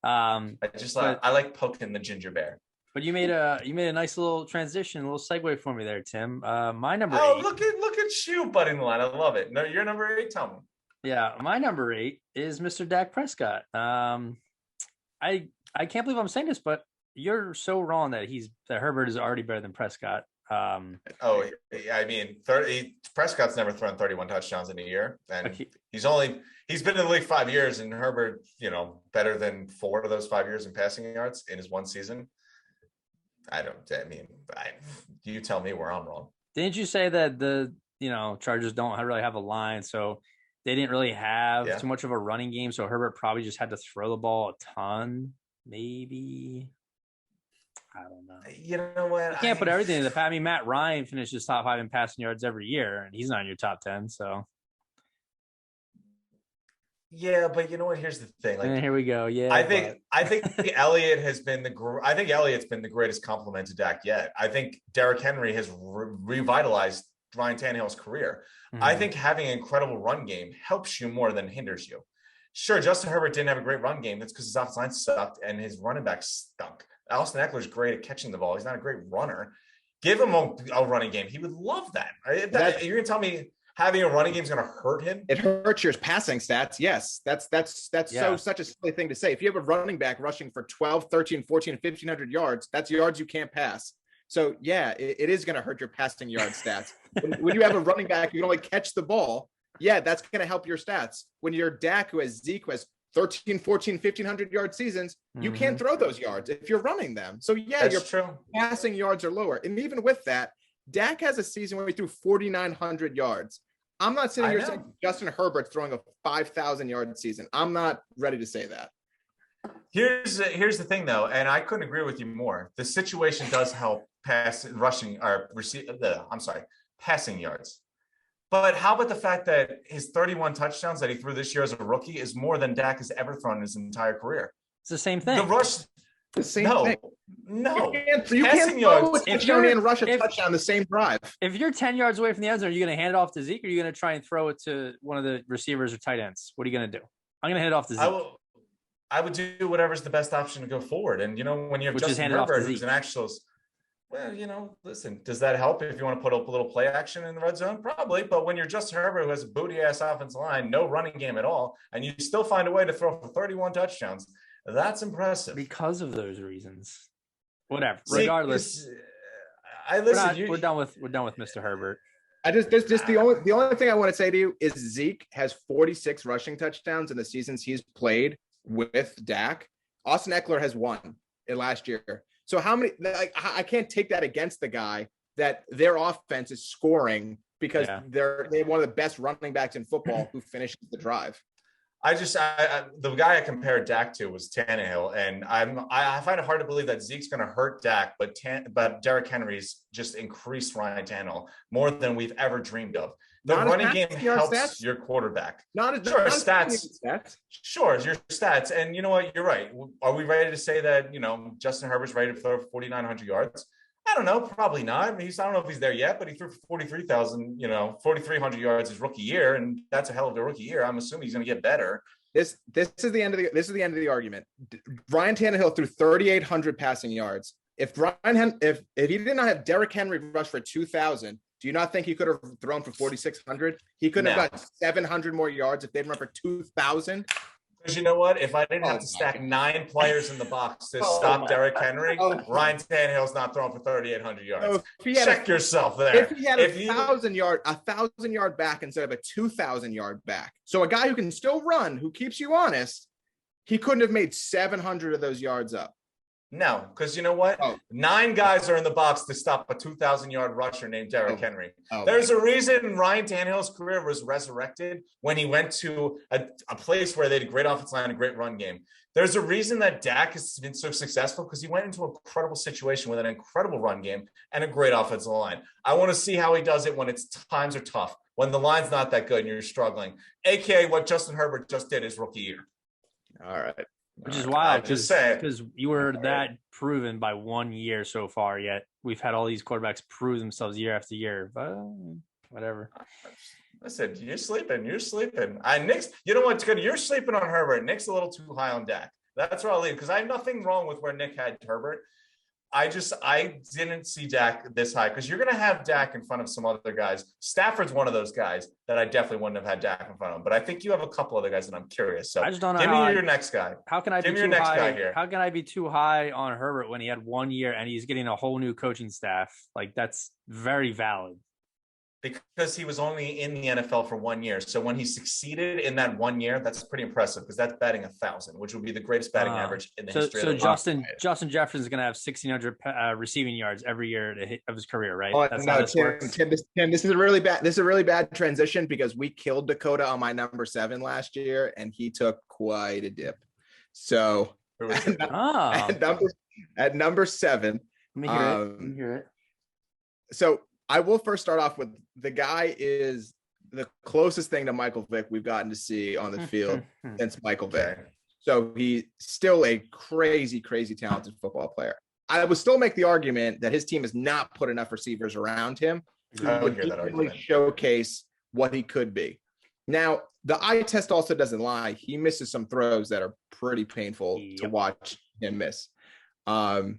I like poking the ginger bear. But you made a nice little transition, a little segue for me there, Tim. My number 8. Oh, look at you, butting the line. I love it. No, you're number 8. Tell me. Yeah, my number 8 is Mr. Dak Prescott. I can't believe I'm saying this, but you're so wrong that Herbert is already better than Prescott. Prescott's never thrown 31 touchdowns in a year, and he's been in the league 5 years, and Herbert, better than 4 of those 5 years in passing yards in his one season. You tell me where I'm wrong. Didn't you say that the Chargers don't really have a line, so they didn't really have too much of a running game, so Herbert probably just had to throw the ball a ton, maybe. I don't know. You know what? You can't put everything in the pat. I mean, Matt Ryan finishes top 5 in passing yards every year, and he's not in your top 10. So, yeah, but you know what? Here's the thing. Here we go. Yeah, I think Elliott's been the greatest compliment to Dak yet. I think Derrick Henry has revitalized Ryan Tannehill's career. Mm-hmm. I think having an incredible run game helps you more than hinders you. Sure, Justin Herbert didn't have a great run game. That's because his offensive line sucked and his running back stunk. Austin Eckler's great at catching the ball. He's not a great runner. Give him a running game. He would love that. You're going to tell me having a running game is going to hurt him? It hurts your passing stats. Yes. That's such a silly thing to say. If you have a running back rushing for 12, 13, 14, 1,500 yards, that's yards you can't pass. So, yeah, it is going to hurt your passing yard stats. When you have a running back, you can only catch the ball. Yeah, that's going to help your stats. When you're Dak, who has Zeke, who has 13, 14, 1,500 yard seasons, you can't throw those yards if you're running them. So, yeah, that's true. Passing yards are lower. And even with that, Dak has a season where he threw 4,900 yards. I'm not sitting here saying Justin Herbert's throwing a 5,000 yard season. I'm not ready to say that. Here's the thing, though, and I couldn't agree with you more. The situation does help passing yards. But how about the fact that his 31 touchdowns that he threw this year as a rookie is more than Dak has ever thrown in his entire career? It's the same thing. The same thing. No. You can't throw a touchdown and rush a touchdown the same drive. If you're 10 yards away from the end zone, are you going to hand it off to Zeke, or are you going to try and throw it to one of the receivers or tight ends? What are you going to do? I'm going to hand it off to Zeke. I would do whatever's the best option to go forward. And, when you have Justin Herbert, who's an actual – well, listen, does that help if you want to put up a little play action in the red zone? Probably. But when you're Justin Herbert, who has a booty-ass offensive line, no running game at all, and you still find a way to throw for 31 touchdowns, that's impressive. Because of those reasons. Whatever. Regardless. We're done with Mr. Herbert. The only thing I want to say to you is Zeke has 46 rushing touchdowns in the seasons he's played with Dak. Austin Eckler has 1 in last year. So how many? I can't take that against the guy that their offense is scoring because they have one of the best running backs in football who finishes the drive. The guy I compared Dak to was Tannehill, and I find it hard to believe that Zeke's going to hurt Dak, but Derrick Henry's just increased Ryan Tannehill more than we've ever dreamed of. The running game helps your quarterback. Stats. Sure, your stats. And you know what? You're right. Are we ready to say that, Justin Herbert's ready to throw 4,900 yards? I don't know. Probably not. I mean, I don't know if he's there yet, but he threw for 4,300 yards his rookie year, and that's a hell of a rookie year. I'm assuming he's going to get better. This is the end of the argument. Ryan Tannehill threw 3,800 passing yards. If he did not have Derrick Henry rush for 2,000, do you not think he could have thrown for 4,600? He couldn't have got 700 more yards if they'd run for 2,000. Because you know what? If I didn't have to stack 9 players in the box to stop Derrick Henry, Ryan Tannehill's not throwing for 3,800 yards. Check yourself there. If he had a 1,000-yard back instead of a 2,000-yard back, so a guy who can still run, who keeps you honest, he couldn't have made 700 of those yards up. No, because you know what? 9 guys are in the box to stop a 2,000-yard rusher named Derrick Henry. There's a reason Ryan Tannehill's career was resurrected when he went to a place where they had a great offensive line and a great run game. There's a reason that Dak has been so successful because he went into an incredible situation with an incredible run game and a great offensive line. I want to see how he does it when times are tough, when the line's not that good and you're struggling, a.k.a. what Justin Herbert just did his rookie year. All right. Which is wild because you were that proven by 1 year so far, yet we've had all these quarterbacks prove themselves year after year. But whatever. Listen, you're sleeping. Nick's, you know what's good? You're sleeping on Herbert. Nick's a little too high on Dak. That's where I'll leave because I have nothing wrong with where Nick had Herbert. I didn't see Dak this high because you're going to have Dak in front of some other guys. Stafford's one of those guys that I definitely wouldn't have had Dak in front of him. But I think you have a couple other guys that I'm curious. So I just don't know. Give me your next guy. How can I be too high? How can I be too high on Herbert when he had 1 year and he's getting a whole new coaching staff? Like that's very valid. Because he was only in the NFL for 1 year. So when he succeeded in that 1 year, that's pretty impressive because that's batting 1,000, which would be the greatest batting average in the history of the Justin Jefferson is going to have 1,600 receiving yards every year of his career, right? That's how this works. Tim, this is a really bad transition because we killed Dakota on my number 7 last year, and he took quite a dip. So at number 7, let me hear it. So I will first start off with the guy is the closest thing to Michael Vick we've gotten to see on the field since Michael Vick. So he's still a crazy, crazy talented football player. I would still make the argument that his team has not put enough receivers around him I to would hear that legitimately argument. showcase what he could be. Now, the eye test also doesn't lie. He misses some throws that are pretty painful to watch him miss. But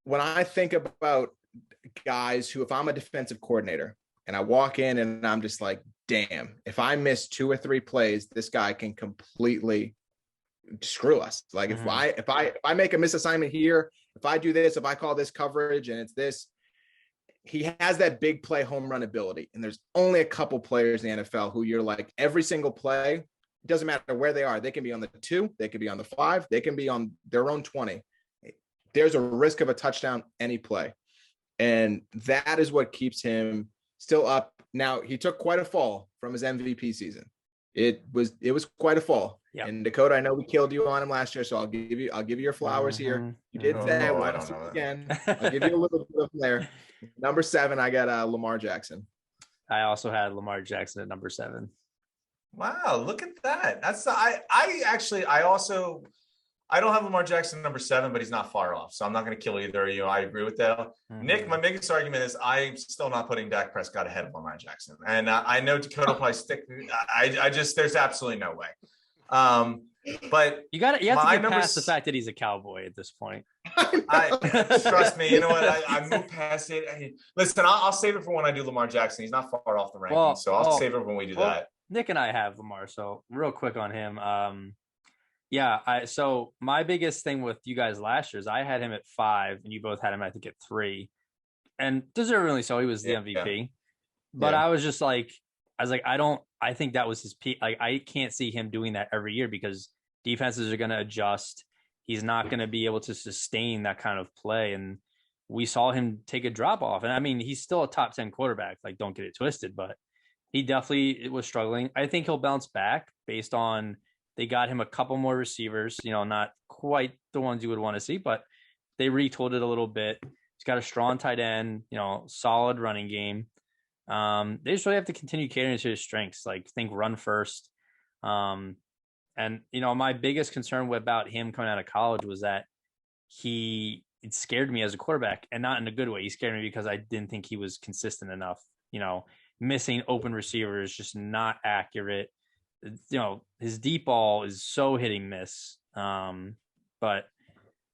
when I think about guys who, if I'm a defensive coordinator and I walk in and I'm just like, damn, if I miss 2 or 3 plays, this guy can completely screw us. Like if I make a misassignment here, if I do this, if I call this coverage and it's this, he has that big play home run ability. And there's only a couple players in the NFL who you're like, every single play, it doesn't matter where they are. They can be on the 2, they could be on the 5, they can be on their own 20. There's a risk of a touchdown any play. And that is what keeps him still up. Now, he took quite a fall from his MVP season. It was quite a fall. Yep. And Dakota, I know we killed you on him last year, so I'll give you your flowers here. You did that once again. I'll give you a little bit of there. Number 7, I got Lamar Jackson. I also had Lamar Jackson at number 7. Wow, look at that. That's I don't have Lamar Jackson number 7, but he's not far off. So I'm not going to kill either of you. I agree with that. Mm-hmm. Nick, my biggest argument is I'm still not putting Dak Prescott ahead of Lamar Jackson. And I know Dakota will probably stick. I just, there's absolutely no way. But you have to get past the fact that he's a Cowboy at this point. Trust me. You know what? I moved past it. Listen, I'll save it for when I do Lamar Jackson. He's not far off the rankings. So I'll save it when we do that. Nick and I have Lamar. So real quick on him. So my biggest thing with you guys last year is I had him at 5 and you both had him, I think, at 3. And deservedly so, he was the MVP. Yeah. But I was just like, I think that was his peak. Like, I can't see him doing that every year because defenses are going to adjust. He's not going to be able to sustain that kind of play. And we saw him take a drop off. And I mean, he's still a top 10 quarterback. Like, don't get it twisted, but he definitely was struggling. I think he'll bounce back based on, they got him a couple more receivers, not quite the ones you would want to see, but they retooled it a little bit. He's got a strong tight end, solid running game. They just really have to continue catering to his strengths, like think run first. And my biggest concern about him coming out of college was that it scared me as a quarterback, and not in a good way. He scared me because I didn't think he was consistent enough, missing open receivers, just not accurate. His deep ball is so hitting miss. But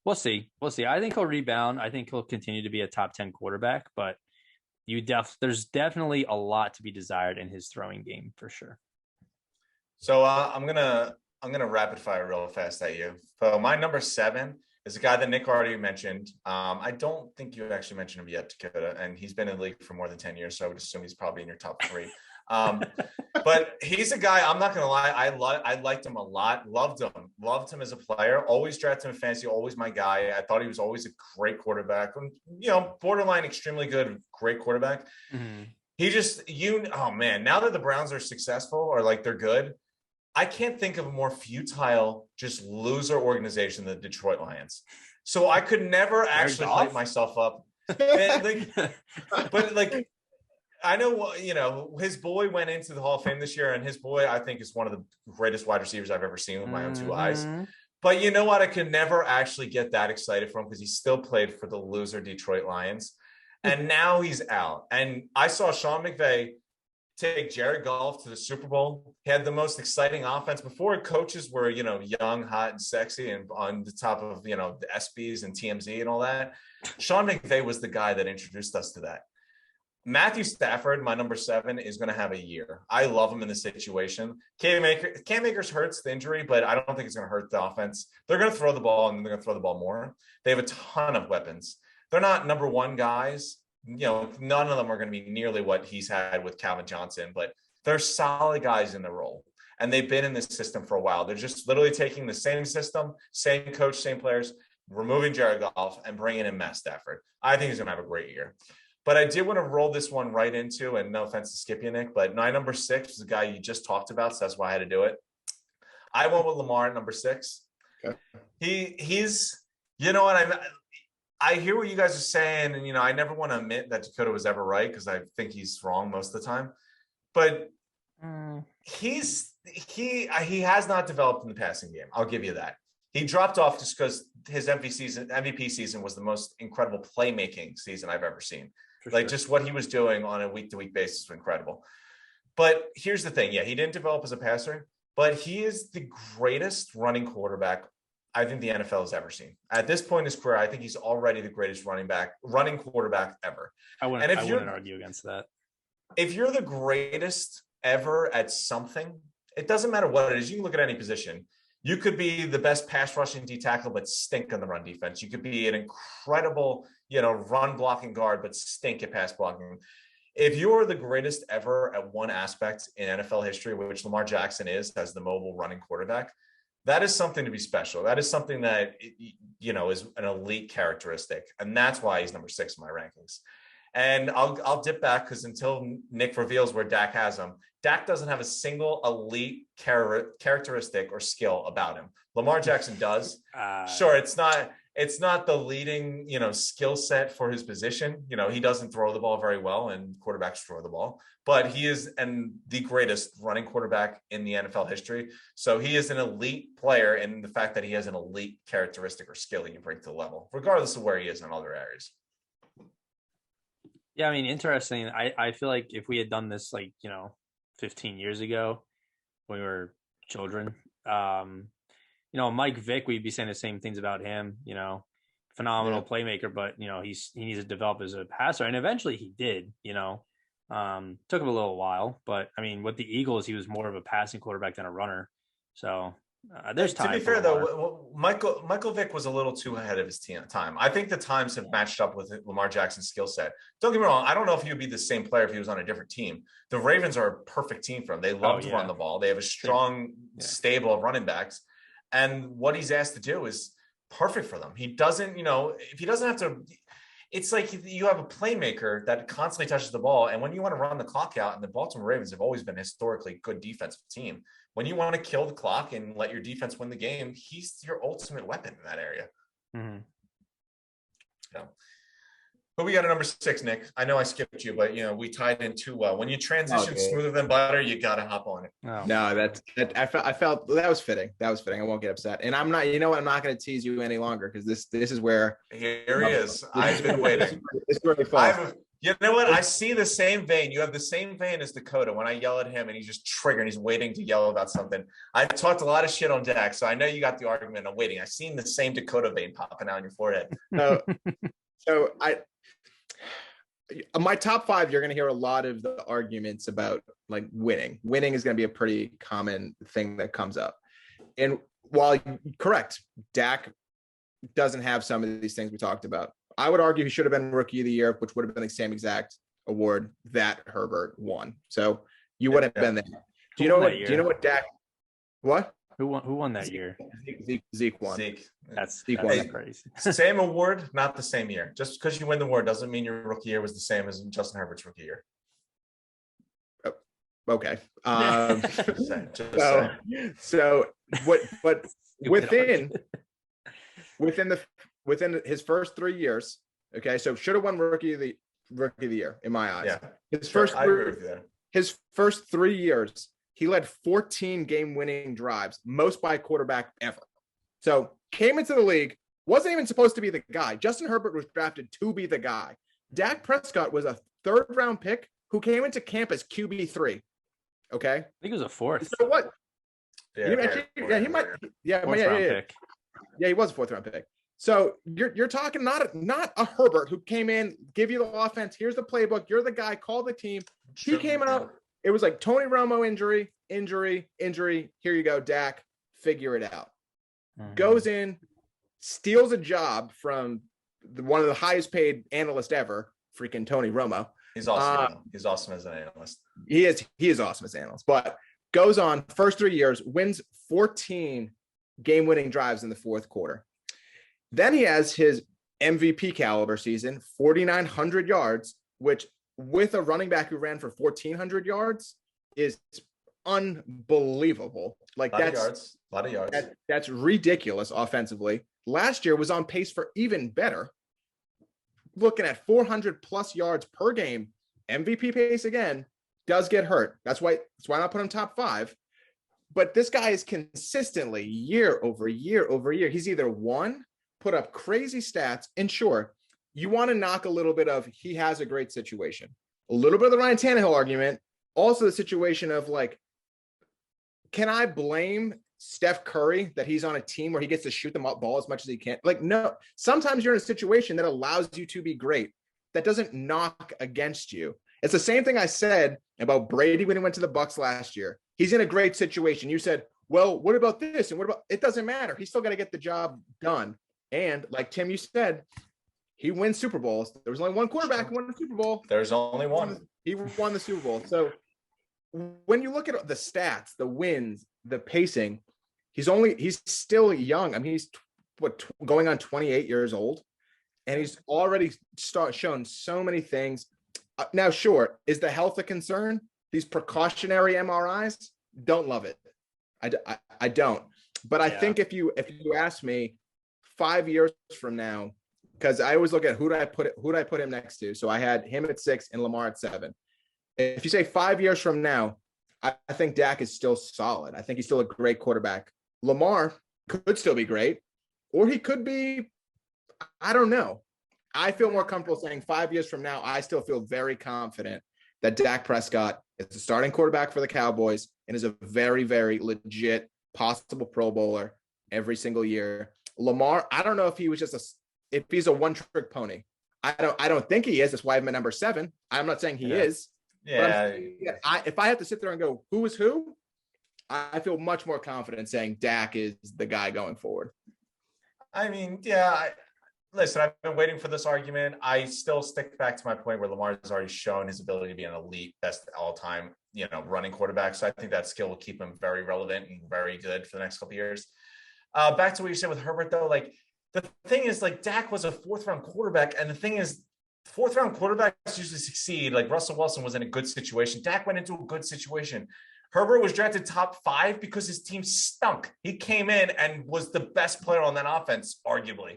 we'll see. I think he'll rebound. I think he'll continue to be a top 10 quarterback, but there's definitely a lot to be desired in his throwing game for sure. So I'm gonna rapid fire real fast at you. So my number 7 is a guy that Nick already mentioned. I don't think you actually mentioned him yet, Dakota, and he's been in the league for more than 10 years, so I would assume he's probably in your top 3. But he's a guy, I'm not going to lie, I liked him a lot, loved him as a player, always drafted him in fantasy, always my guy. I thought he was always a great quarterback, borderline extremely good, great quarterback. Mm-hmm. He just, oh man, now that the Browns are successful or like they're good, I can't think of a more futile, just loser organization than the Detroit Lions. So I could never actually hype myself up. I know, his boy went into the Hall of Fame this year, and his boy, I think, is one of the greatest wide receivers I've ever seen with my own 2 eyes. But you know what? I could never actually get that excited for him because he still played for the loser Detroit Lions. And now he's out. And I saw Sean McVay take Jared Goff to the Super Bowl. He had the most exciting offense. Before coaches were, young, hot, and sexy and on the top of, the SBs and TMZ and all that. Sean McVay was the guy that introduced us to that. Matthew Stafford, my number 7, is going to have a year. I love him in this situation. Cam Akers hurts the injury, but I don't think it's going to hurt the offense. They're going to throw the ball, and they're going to throw the ball more. They have a ton of weapons. They're not number 1 guys. None of them are going to be nearly what he's had with Calvin Johnson, but they're solid guys in the role. And they've been in this system for a while. They're just literally taking the same system, same coach, same players, removing Jared Goff and bringing in Matt Stafford. I think he's going to have a great year. But I did want to roll this one right into, and no offense to skip you, Nick, but my number 6 is the guy you just talked about, so that's why I had to do it. I went with Lamar at number 6. Okay. He's, I hear what you guys are saying, and, I never want to admit that Dakota was ever right because I think he's wrong most of the time. But he has not developed in the passing game. I'll give you that. He dropped off just because his MVP season was the most incredible playmaking season I've ever seen. Like just what he was doing on a week-to-week basis was incredible. But here's the thing. Yeah, he didn't develop as a passer, but he is the greatest running quarterback I think the NFL has ever seen. At this point in his career, I think he's already the greatest running quarterback ever. I wouldn't argue against that. If you're the greatest ever at something, it doesn't matter what it is. You can look at any position. You could be the best pass rushing D tackle, but stink on the run defense. You could be an incredible, run blocking guard, but stink at pass blocking. If you're the greatest ever at one aspect in NFL history, which Lamar Jackson is as the mobile running quarterback, that is something to be special. That is something that, is an elite characteristic. And that's why he's number 6 in my rankings. And I'll dip back because until Nick reveals where Dak has him, Dak doesn't have a single elite characteristic or skill about him. Lamar Jackson does. Sure, it's not the leading, skill set for his position. He doesn't throw the ball very well, and quarterbacks throw the ball. But he is the greatest running quarterback in the NFL history. So he is an elite player in the fact that he has an elite characteristic or skill he can bring to the level, regardless of where he is in other areas. Yeah, I mean, interesting. I feel like if we had done this 15 years ago when we were children, Mike Vick, we'd be saying the same things about him, phenomenal playmaker, but he needs to develop as a passer. And eventually he did, took him a little while, but I mean, with the Eagles, he was more of a passing quarterback than a runner. So there's time. To be fair, though, Michael Vick was a little too ahead of his time. I think the times have matched up with Lamar Jackson's skill set. Don't get me wrong. I don't know if he would be the same player if he was on a different team. The Ravens are a perfect team for him. They love to run the ball. They have a strong stable of running backs. And what he's asked to do is perfect for them. He doesn't, if he doesn't have to, it's like you have a playmaker that constantly touches the ball. And when you want to run the clock out, and the Baltimore Ravens have always been a historically good defensive team, when you want to kill the clock and let your defense win the game, he's your ultimate weapon in that area. Mm-hmm. Yeah. But we got a number 6, Nick. I know I skipped you, but we tied in too well. When you transition smoother than butter, you got to hop on it. Oh. No, I felt that was fitting. That was fitting. I won't get upset. And I'm not. I'm not going to tease you any longer because this is where here he is. I've been waiting. This is where he falls. You know what? I see the same vein. You have the same vein as Dakota. When I yell at him and he's just triggered, he's waiting to yell about something. I've talked a lot of shit on Dak, so I know you got the argument. I'm waiting. I've seen the same Dakota vein popping out on your forehead. So my top 5, you're going to hear a lot of the arguments about like winning. Winning is going to be a pretty common thing that comes up. And while correct, Dak doesn't have some of these things we talked about. I would argue he should have been Rookie of the Year, which would have been the same exact award that Herbert won. So you wouldn't have been there. Do you know what Dak? What? Who won that year? Zeke won. That's crazy. Same award, not the same year. Just because you win the award doesn't mean your rookie year was the same as Justin Herbert's rookie year. Okay. So what? But within his first 3 years, okay. So should have won rookie of the year in my eyes. Yeah. I agree with you there. His first 3 years, he led 14 game-winning drives, most by a quarterback ever. So came into the league, wasn't even supposed to be the guy. Justin Herbert was drafted to be the guy. Dak Prescott was a 3rd-round pick who came into camp as QB3. Okay, I think it was a 4th. So what? Yeah, he might. Yeah, pick. Yeah, he was a 4th-round pick. So you're talking not a Herbert who came in, give you the offense. Here's the playbook. You're the guy. Call the team. He came out. It was like Tony Romo injury. Here you go, Dak. Figure it out. Mm-hmm. Goes in, steals a job from one of the highest paid analysts ever, freaking Tony Romo. He's awesome. He's awesome as an analyst. He is awesome as an analyst. But goes on first 3 years, wins 14 game-winning drives in the 4th quarter. Then he has his MVP caliber season, 4,900 yards, which with a running back who ran for 1,400 yards is unbelievable. Like a lot of yards. That's ridiculous offensively. Last year was on pace for even better. Looking at 400 plus yards per game, MVP pace again, does get hurt. That's why I not put him top 5. But this guy is consistently year over year over year. He's either put up crazy stats, and sure, you want to knock a little bit of he has a great situation. A little bit of the Ryan Tannehill argument. Also the situation of like, can I blame Steph Curry that he's on a team where he gets to shoot the ball as much as he can? Like, no. Sometimes you're in a situation that allows you to be great. That doesn't knock against you. It's the same thing I said about Brady when he went to the Bucs last year. He's in a great situation. You said, well, what about this? And what about, it doesn't matter. He's still got to get the job done. And like Tim, you said, he wins Super Bowls. There was only one quarterback who won the Super Bowl. There's only one. He won the Super Bowl. So when you look at the stats, the wins, the pacing, he's still young. I mean, he's going on 28 years old, and he's already shown so many things. Now, sure, is the health a concern? These precautionary MRIs, don't love it. I don't. But I think if you ask me 5 years from now, because I always look at who did I put him next to? So I had him at 6 and Lamar at 7. If you say 5 years from now, I think Dak is still solid. I think he's still a great quarterback. Lamar could still be great, or he could be, I don't know. I feel more comfortable saying 5 years from now, I still feel very confident that Dak Prescott is the starting quarterback for the Cowboys and is a very, very legit possible Pro Bowler every single year. Lamar, I don't know if he was if he's a one-trick pony. I don't think he is. That's why I'm at number 7. I'm not saying he is. Yeah. If I have to sit there and go, who is who? I feel much more confident saying Dak is the guy going forward. I mean, listen, I've been waiting for this argument. I still stick back to my point where Lamar has already shown his ability to be an elite, best all-time, running quarterback. So I think that skill will keep him very relevant and very good for the next couple of years. Back to what you said with Herbert, though, like the thing is, like Dak was a 4th-round quarterback, and the thing is, 4th-round quarterbacks usually succeed. Like Russell Wilson was in a good situation. Dak went into a good situation. Herbert was drafted top 5 because his team stunk. He came in and was the best player on that offense, arguably.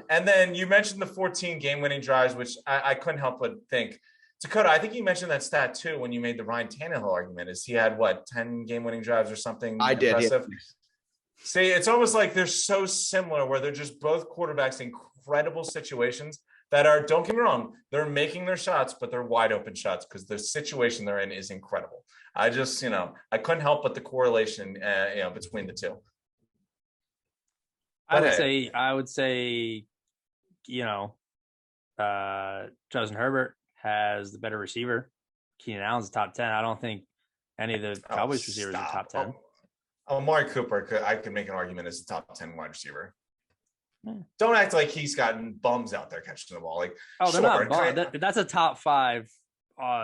And then you mentioned the 14 game-winning drives, which I couldn't help but think. Dakota, I think you mentioned that stat too when you made the Ryan Tannehill argument. Is he had 10 game-winning drives or something? I impressive? did. See, it's almost like they're so similar where they're just both quarterbacks in incredible situations that are, don't get me wrong, they're making their shots, but they're wide open shots because the situation they're in is incredible. I just, I couldn't help but the correlation, between the two. I would say, Justin Herbert has the better receiver. Keenan Allen's top 10. I don't think any of the Cowboys receivers are top 10. Amari Cooper, I could make an argument as a top 10 wide receiver. Don't act like he's gotten bums out there catching the ball. Like, they're not bums. That's a top 5.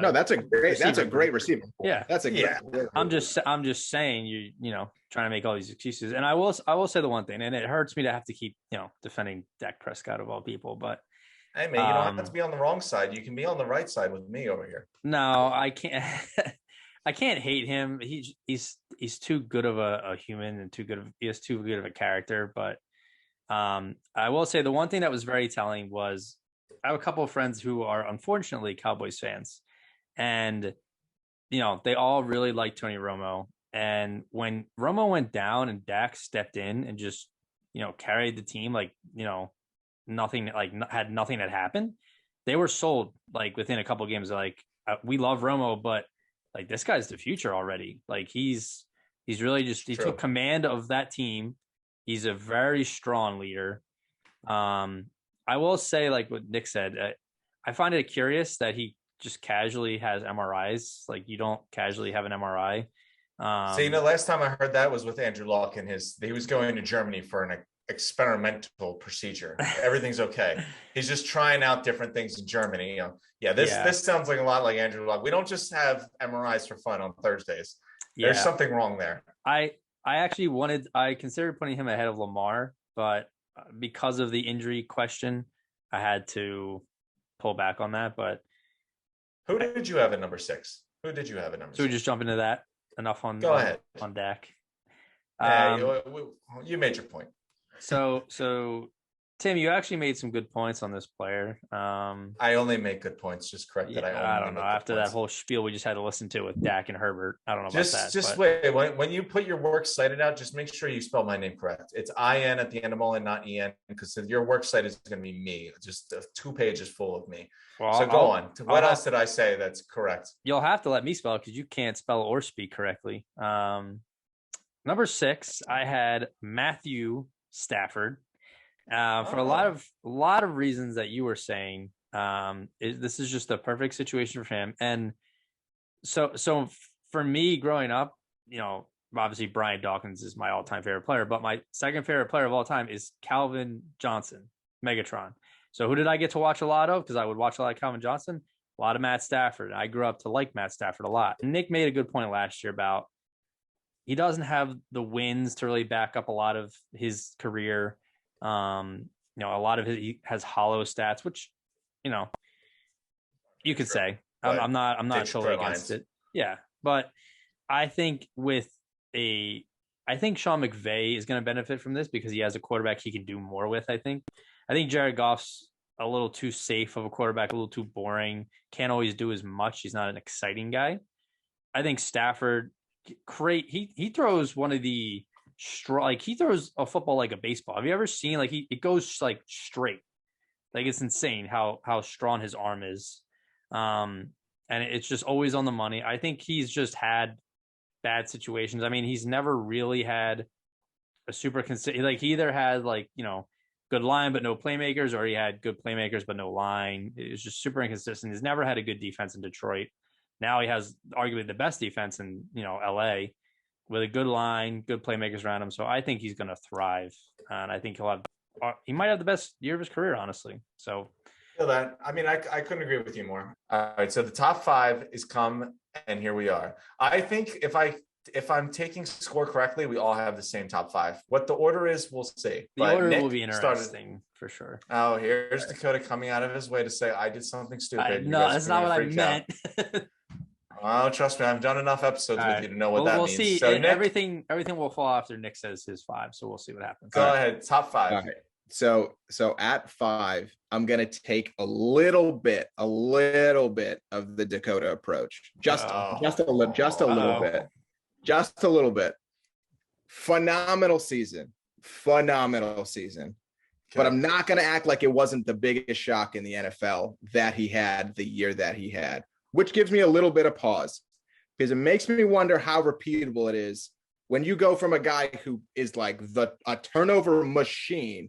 No, that's a great receiver. Yeah, that's a great. I'm just saying trying to make all these excuses, and I will say the one thing, and it hurts me to have to keep defending Dak Prescott of all people, but hey man, you don't have to be on the wrong side. You can be on the right side with me over here. No, I can't. I can't hate him. He's too good of a human and he has too good of a character. But I will say the one thing that was very telling was I have a couple of friends who are unfortunately Cowboys fans, and they all really like Tony Romo. And when Romo went down and Dak stepped in and just carried the team like nothing had happened, they were sold like within a couple of games. Like we love Romo, but like this guy's the future already. Like he's really just took command of that team. He's a very strong leader. I will say, like what Nick said, I find it curious that he just casually has MRIs. Like you don't casually have an MRI. Last time I heard that was with Andrew Luck and he was going to Germany for an experimental procedure. Everything's okay. He's just trying out different things in Germany. This sounds like a lot like Andrew Luck. We don't just have MRIs for fun on Thursdays. There's something wrong there. I considered putting him ahead of Lamar, but because of the injury question, I had to pull back on that. But who did you have at number 6? Who did you have at number 6? So we just jump into that. Enough on Go ahead on Dak. You made your point. So Tim, you actually made some good points on this player. I only make good points. Just correct that. I don't know. After that whole spiel we just had to listen to with Dak and Herbert, I don't know about that. Just wait. When you put your works cited out, just make sure you spell my name correct. It's IN at the end of all and not EN, because your works site is going to be me. Just 2 pages full of me. Well, so go on. What else did I say that's correct? You'll have to let me spell it because you can't spell or speak correctly. Number 6, I had Matthew Stafford. For a lot of reasons that you were saying, this is just a perfect situation for him. And so for me growing up, obviously Brian Dawkins is my all-time favorite player, but my second favorite player of all time is Calvin Johnson, Megatron. So who did I get to watch a lot of? Because I would watch a lot of Calvin Johnson, a lot of Matt Stafford. I grew up to like Matt Stafford a lot. And Nick made a good point last year about he doesn't have the wins to really back up a lot of his career. A lot of he has hollow stats, which, you could say. I'm not totally against it. Yeah. But I think I think Sean McVay is going to benefit from this because he has a quarterback he can do more with, I think. I think Jared Goff's a little too safe of a quarterback, a little too boring, can't always do as much. He's not an exciting guy. I think Stafford, great. He throws one of the he throws a football like a baseball. Have you ever seen it goes like straight? Like it's insane how strong his arm is. And it's just always on the money. I think he's just had bad situations. I mean, he's never really had a super consistent, he either had good line but no playmakers, or he had good playmakers but no line. It was just super inconsistent. He's never had a good defense in Detroit. Now he has arguably the best defense in LA with a good line, good playmakers around him. So I think he's going to thrive, and I think he might have the best year of his career, honestly. So feel that. I mean, I couldn't agree with you more. All right, so the top 5 is come, and here we are. I think if I'm taking score correctly, we all have the same top 5. What the order is, we'll see. The order will be interesting for sure. Oh, here's Dakota coming out of his way to say I did something stupid. No, that's not what I meant. Oh, trust me, I've done enough episodes with you to know what that means. We'll see. So Nick, everything will fall after Nick says his 5. So we'll see what happens. Go ahead, top 5. All right. So at 5, I'm gonna take a little bit of the Dakota approach. Just a little bit. Phenomenal season. Okay. But I'm not gonna act like it wasn't the biggest shock in the NFL that he had the year that he had, which gives me a little bit of pause because it makes me wonder how repeatable it is when you go from a guy who is like a turnover machine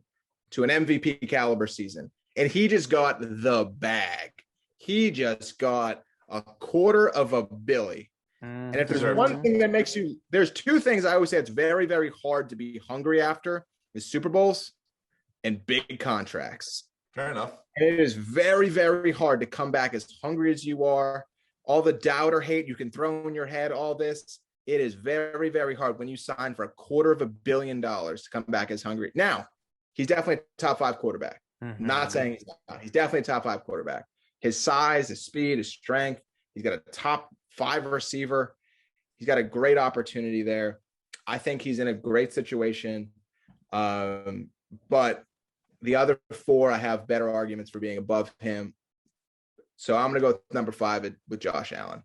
to an MVP caliber season. And he just got the bag. He just got $250 million. And if there's one thing that there's 2 things I always say it's very, very hard to be hungry after is Super Bowls and big contracts. Fair enough. And it is very, very hard to come back as hungry as you are. All the doubt or hate you can throw in your head, all this. It is very, very hard when you sign for $250 million to come back as hungry. Now, he's definitely a top 5 quarterback. Mm-hmm. Not saying he's not. He's definitely a top 5 quarterback. His size, his speed, his strength. He's got a top 5 receiver. He's got a great opportunity there. I think he's in a great situation. But the other 4, I have better arguments for being above him. So I'm going to go with number 5 with Josh Allen.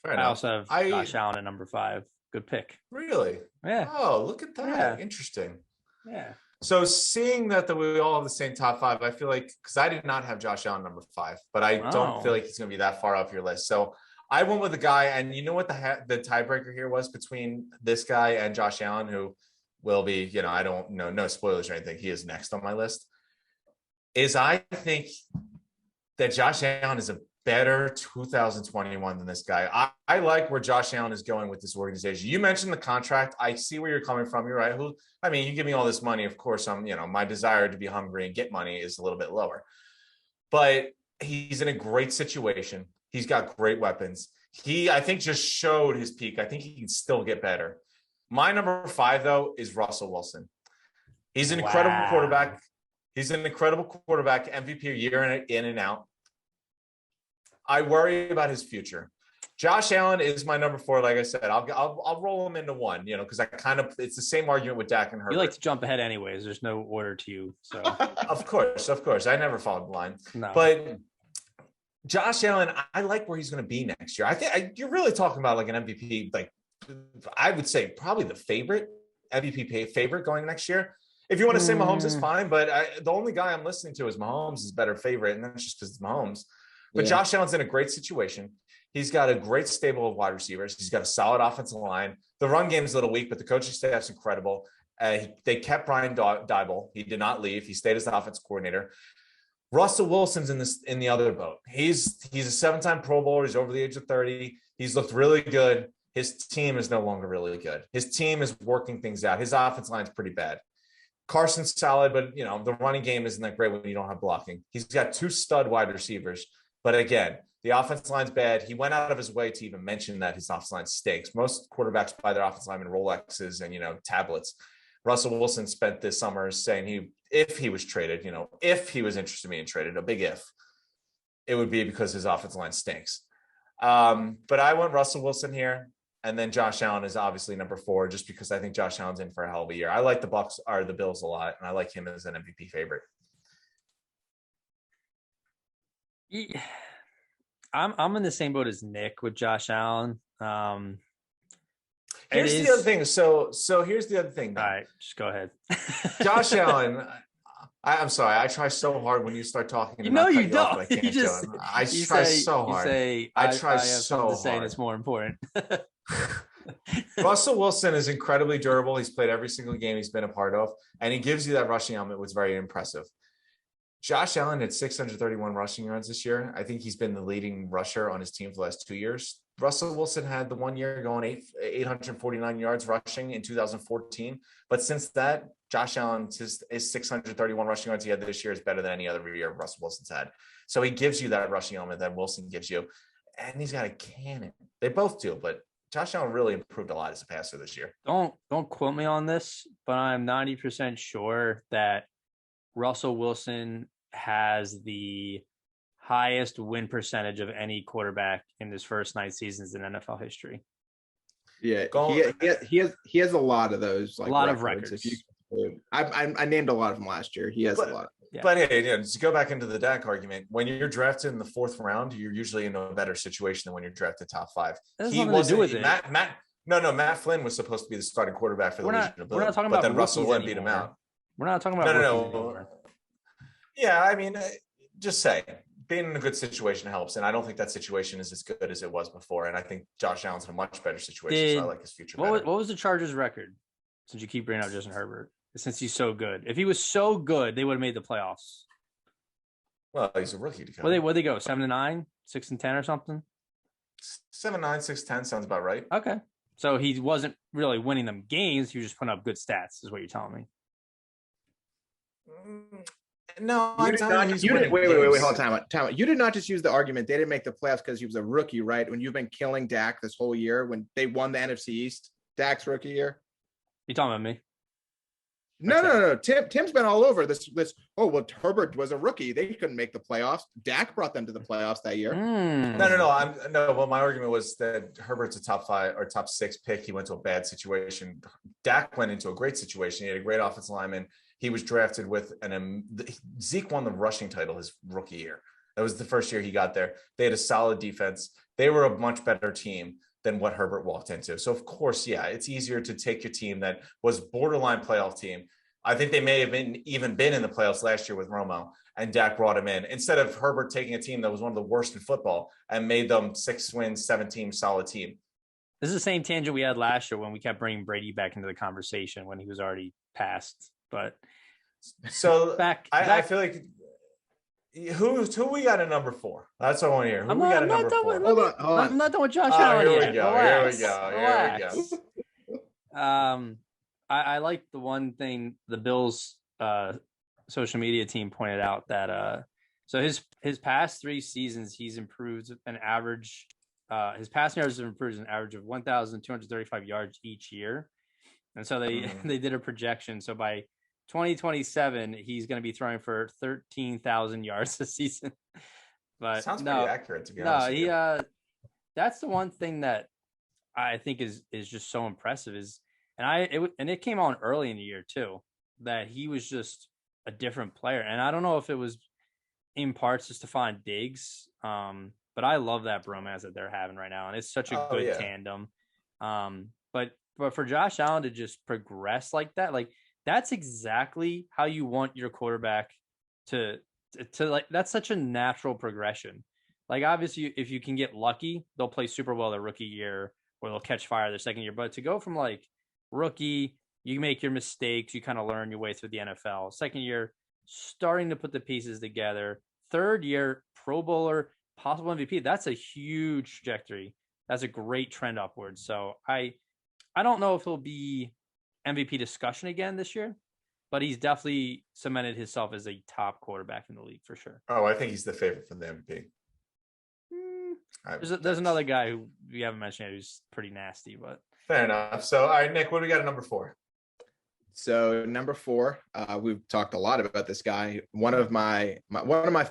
Fair enough. I also have Josh Allen at number 5. Good pick. Really? Yeah. Oh, look at that. Yeah. Interesting. Yeah. So seeing that we all have the same top 5, I feel like, because I did not have Josh Allen number 5, but I don't feel like he's going to be that far off your list. So I went with a guy, and you know what the tiebreaker here was between this guy and Josh Allen, who will be, I don't know, no spoilers or anything. He is next on my list. I think that Josh Allen is a better 2021 than this guy. I like where Josh Allen is going with this organization. You mentioned the contract. I see where you're coming from. You're right. You give me all this money. Of course, my desire to be hungry and get money is a little bit lower. But he's in a great situation. He's got great weapons. I think, just showed his peak. I think he can still get better. My number 5, though, is Russell Wilson. He's an incredible quarterback. He's an incredible quarterback, MVP a year in and out. I worry about his future. Josh Allen is my number 4. Like I said, I'll roll him into 1, because it's the same argument with Dak and Herbert. You like to jump ahead anyways. There's no order to you. So of course. I never followed the line. No. But Josh Allen, I like where he's going to be next year. I think you're really talking about like an MVP, like I would say probably the favorite MVP favorite going next year. If you want to say Mahomes is fine, but the only guy I'm listening to is Mahomes is better favorite, and that's just because it's Mahomes. But Josh Allen's in a great situation. He's got a great stable of wide receivers. He's got a solid offensive line. The run game is a little weak, but the coaching staff's incredible. They kept Brian Dybul. He did not leave. He stayed as the offensive coordinator. Russell Wilson's in the other boat. He's a 7-time Pro Bowler. He's over the age of 30. He's looked really good. His team is no longer really good. His team is working things out. His offensive line is pretty bad. Carson's solid, but the running game isn't that great when you don't have blocking. He's got 2 stud wide receivers, but again, the offensive line's bad. He went out of his way to even mention that his offensive line stinks. Most quarterbacks buy their offensive linemen Rolexes and tablets. Russell Wilson spent this summer saying if he was traded, if he was interested in being traded, a big if, it would be because his offensive line stinks. But I went Russell Wilson here. And then Josh Allen is obviously number 4, just because I think Josh Allen's in for a hell of a year. I like the Bills a lot, and I like him as an MVP favorite. Yeah. I'm in the same boat as Nick with Josh Allen. Here's the other thing. So here's the other thing. All right, just go ahead. Josh Allen. I'm sorry. I try so hard when you start talking. No, you don't. I try so hard. I try so hard. Saying it's more important. Russell Wilson is incredibly durable. He's played every single game he's been a part of, and he gives you that rushing element, which is very impressive. Josh Allen had 631 rushing yards this year. I think he's been the leading rusher on his team for the last 2 years. Russell Wilson had the 1 year going 849 yards rushing in 2014. But since that, Josh Allen, his 631 rushing yards he had this year is better than any other year Russell Wilson's had. So he gives you that rushing element that Wilson gives you. And he's got a cannon. They both do, but Josh Allen really improved a lot as a passer this year. Don't quote me on this, but I'm 90% sure that Russell Wilson has the highest win percentage of any quarterback in his first 9 seasons in NFL history. Yeah, he has a lot of those. Like, a lot of records. I named a lot of them last year. He has a lot. Yeah. But hey, to go back into the Dak argument, when you're drafted in the 4th round, you're usually in a better situation than when you're drafted top 5. That has nothing to do with it. Matt Flynn was supposed to be the starting quarterback for the Legion of Boom. We're not talking but about then Russell Wilson beat him out. We're not talking about no. Yeah, I mean, just say being in a good situation helps, and I don't think that situation is as good as it was before. And I think Josh Allen's in a much better situation, so I like his future. What was the Chargers' record? Since you keep bringing up Justin Herbert, since he's so good, if he was so good, they would have made the playoffs. Well, he's a rookie. Where'd they go? 7-9, 6-10, or something? 7-9, 6-10 sounds about right. Okay, so he wasn't really winning them games; he was just putting up good stats. Is what you're telling me? No, wait, hold on, time out. You did not just use the argument they didn't make the playoffs because he was a rookie, right? When you've been killing Dak this whole year, when they won the NFC East, Dak's rookie year. You talking about me? No. Tim's been all over this. Oh, well, Herbert was a rookie. They couldn't make the playoffs. Dak brought them to the playoffs that year. No. Well, my argument was that Herbert's a top 5 or top 6 pick. He went to a bad situation. Dak went into a great situation. He had a great offensive lineman. He was drafted with Zeke won the rushing title his rookie year. That was the first year he got there. They had a solid defense. They were a much better team than what Herbert walked into. So, of course, yeah, it's easier to take your team that was borderline playoff team. I think they may have even been in the playoffs last year with Romo, and Dak brought him in. Instead of Herbert taking a team that was one of the worst in football and made them 6 wins, 7-team solid team. This is the same tangent we had last year when we kept bringing Brady back into the conversation when he was already passed. But so I feel like who we got at number 4? That's what I want to hear. I'm not done with Josh Allen yet. Here we go. I like the one thing the Bills social media team pointed out that so his past 3 seasons he's improved an average his passing yards have improved an average of 1,235 yards each year, and so they did a projection. So by 2027, he's going to be throwing for 13,000 yards a season. But sounds pretty accurate, to be honest. that's the one thing that I think is just so impressive and it came on early in the year too, that he was just a different player. And I don't know if it was in parts just to find Diggs, but I love that bromance that they're having right now, and it's such a good tandem. But for Josh Allen to just progress like that, like that's exactly how you want your quarterback to like. That's such a natural progression. Like obviously, if you can get lucky, they'll play super well their rookie year, or they'll catch fire their second year. But to go from like rookie, you make your mistakes, you kind of learn your way through the NFL. Second year, starting to put the pieces together. Third year, Pro Bowler, possible MVP. That's a huge trajectory. That's a great trend upwards. So I don't know if he'll be MVP discussion again this year, but he's definitely cemented himself as a top quarterback in the league for sure. Oh, I think he's the favorite for the MVP. There's another guy who we haven't mentioned yet who's pretty nasty, but fair enough. So, all right, Nick, what do we got at number 4? So number 4, we've talked a lot about this guy. One of my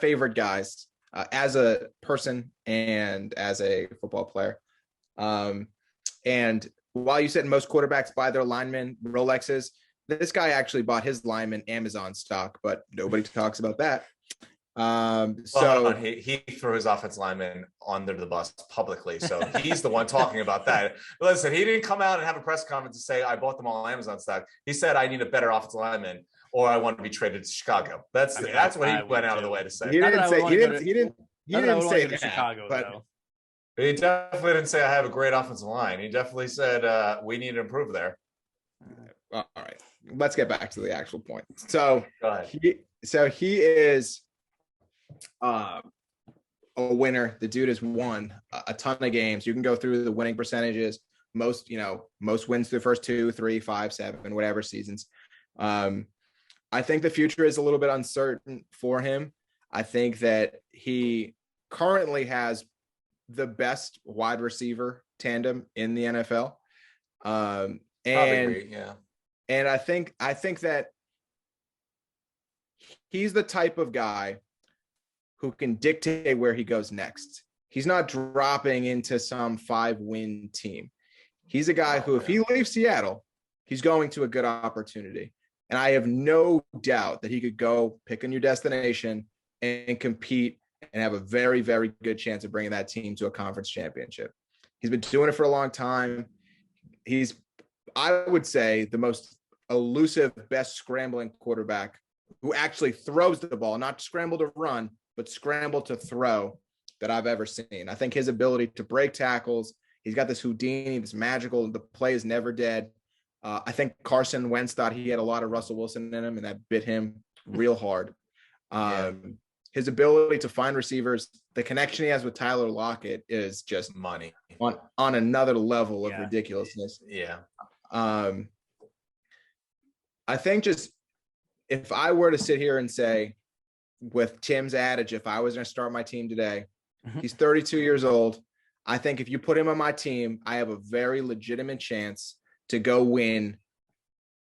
favorite guys as a person and as a football player. And while you said most quarterbacks buy their linemen Rolexes, this guy actually bought his lineman Amazon stock, but nobody talks about that. He threw his offensive lineman under the bus publicly, so he's the one talking about that. Listen, he didn't come out and have a press conference to say I bought them all on Amazon stock. He said I need a better offensive lineman, or I want to be traded to Chicago. That's what he went out of the way to say. He didn't say that, Chicago, but though. He definitely didn't say I have a great offensive line. He definitely said we need to improve there. All right, let's get back to the actual point. So go ahead. He is a winner. The dude has won a ton of games. You can go through the winning percentages. Most wins through the first 2, 3, 5, 7, whatever seasons. I think the future is a little bit uncertain for him. I think that he currently has the best wide receiver tandem in the NFL. And I think that he's the type of guy who can dictate where he goes next. He's not dropping into some 5-win team. He's a guy who, if he leaves Seattle, he's going to a good opportunity. And I have no doubt that he could go pick a new destination and compete and have a very, very good chance of bringing that team to a conference championship. He's been doing it for a long time. He's, I would say, the most elusive, best scrambling quarterback who actually throws the ball, not scramble to run, but scramble to throw that I've ever seen. I think his ability to break tackles, he's got this Houdini, this magical, the play is never dead. I think Carson Wentz thought he had a lot of Russell Wilson in him, and that bit him real hard. His ability to find receivers, the connection he has with Tyler Lockett is just money on another level of ridiculousness. Yeah. I think just if I were to sit here and say, with Tim's adage, if I was going to start my team today, he's 32 years old. I think if you put him on my team, I have a very legitimate chance to go win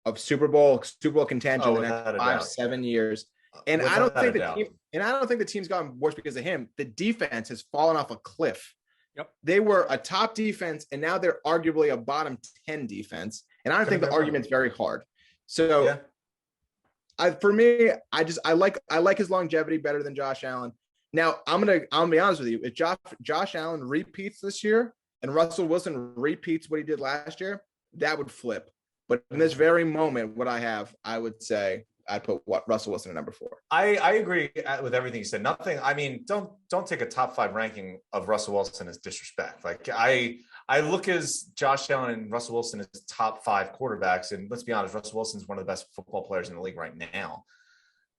a Super Bowl contention in the next 5-7 years. And I don't think the team's gotten worse because of him. The defense has fallen off a cliff. Yep. They were a top defense, and now they're arguably a bottom 10 defense. And I don't think the argument's very hard. So for me, I like his longevity better than Josh Allen. Now I'm gonna be honest with you. If Josh Allen repeats this year and Russell Wilson repeats what he did last year, that would flip. But in this very moment, what I would say I'd put Russell Wilson at number 4. I agree with everything you said. Nothing. I mean, don't take a top 5 ranking of Russell Wilson as disrespect. Like I look as Josh Allen and Russell Wilson as top 5 quarterbacks, and let's be honest, Russell Wilson's one of the best football players in the league right now.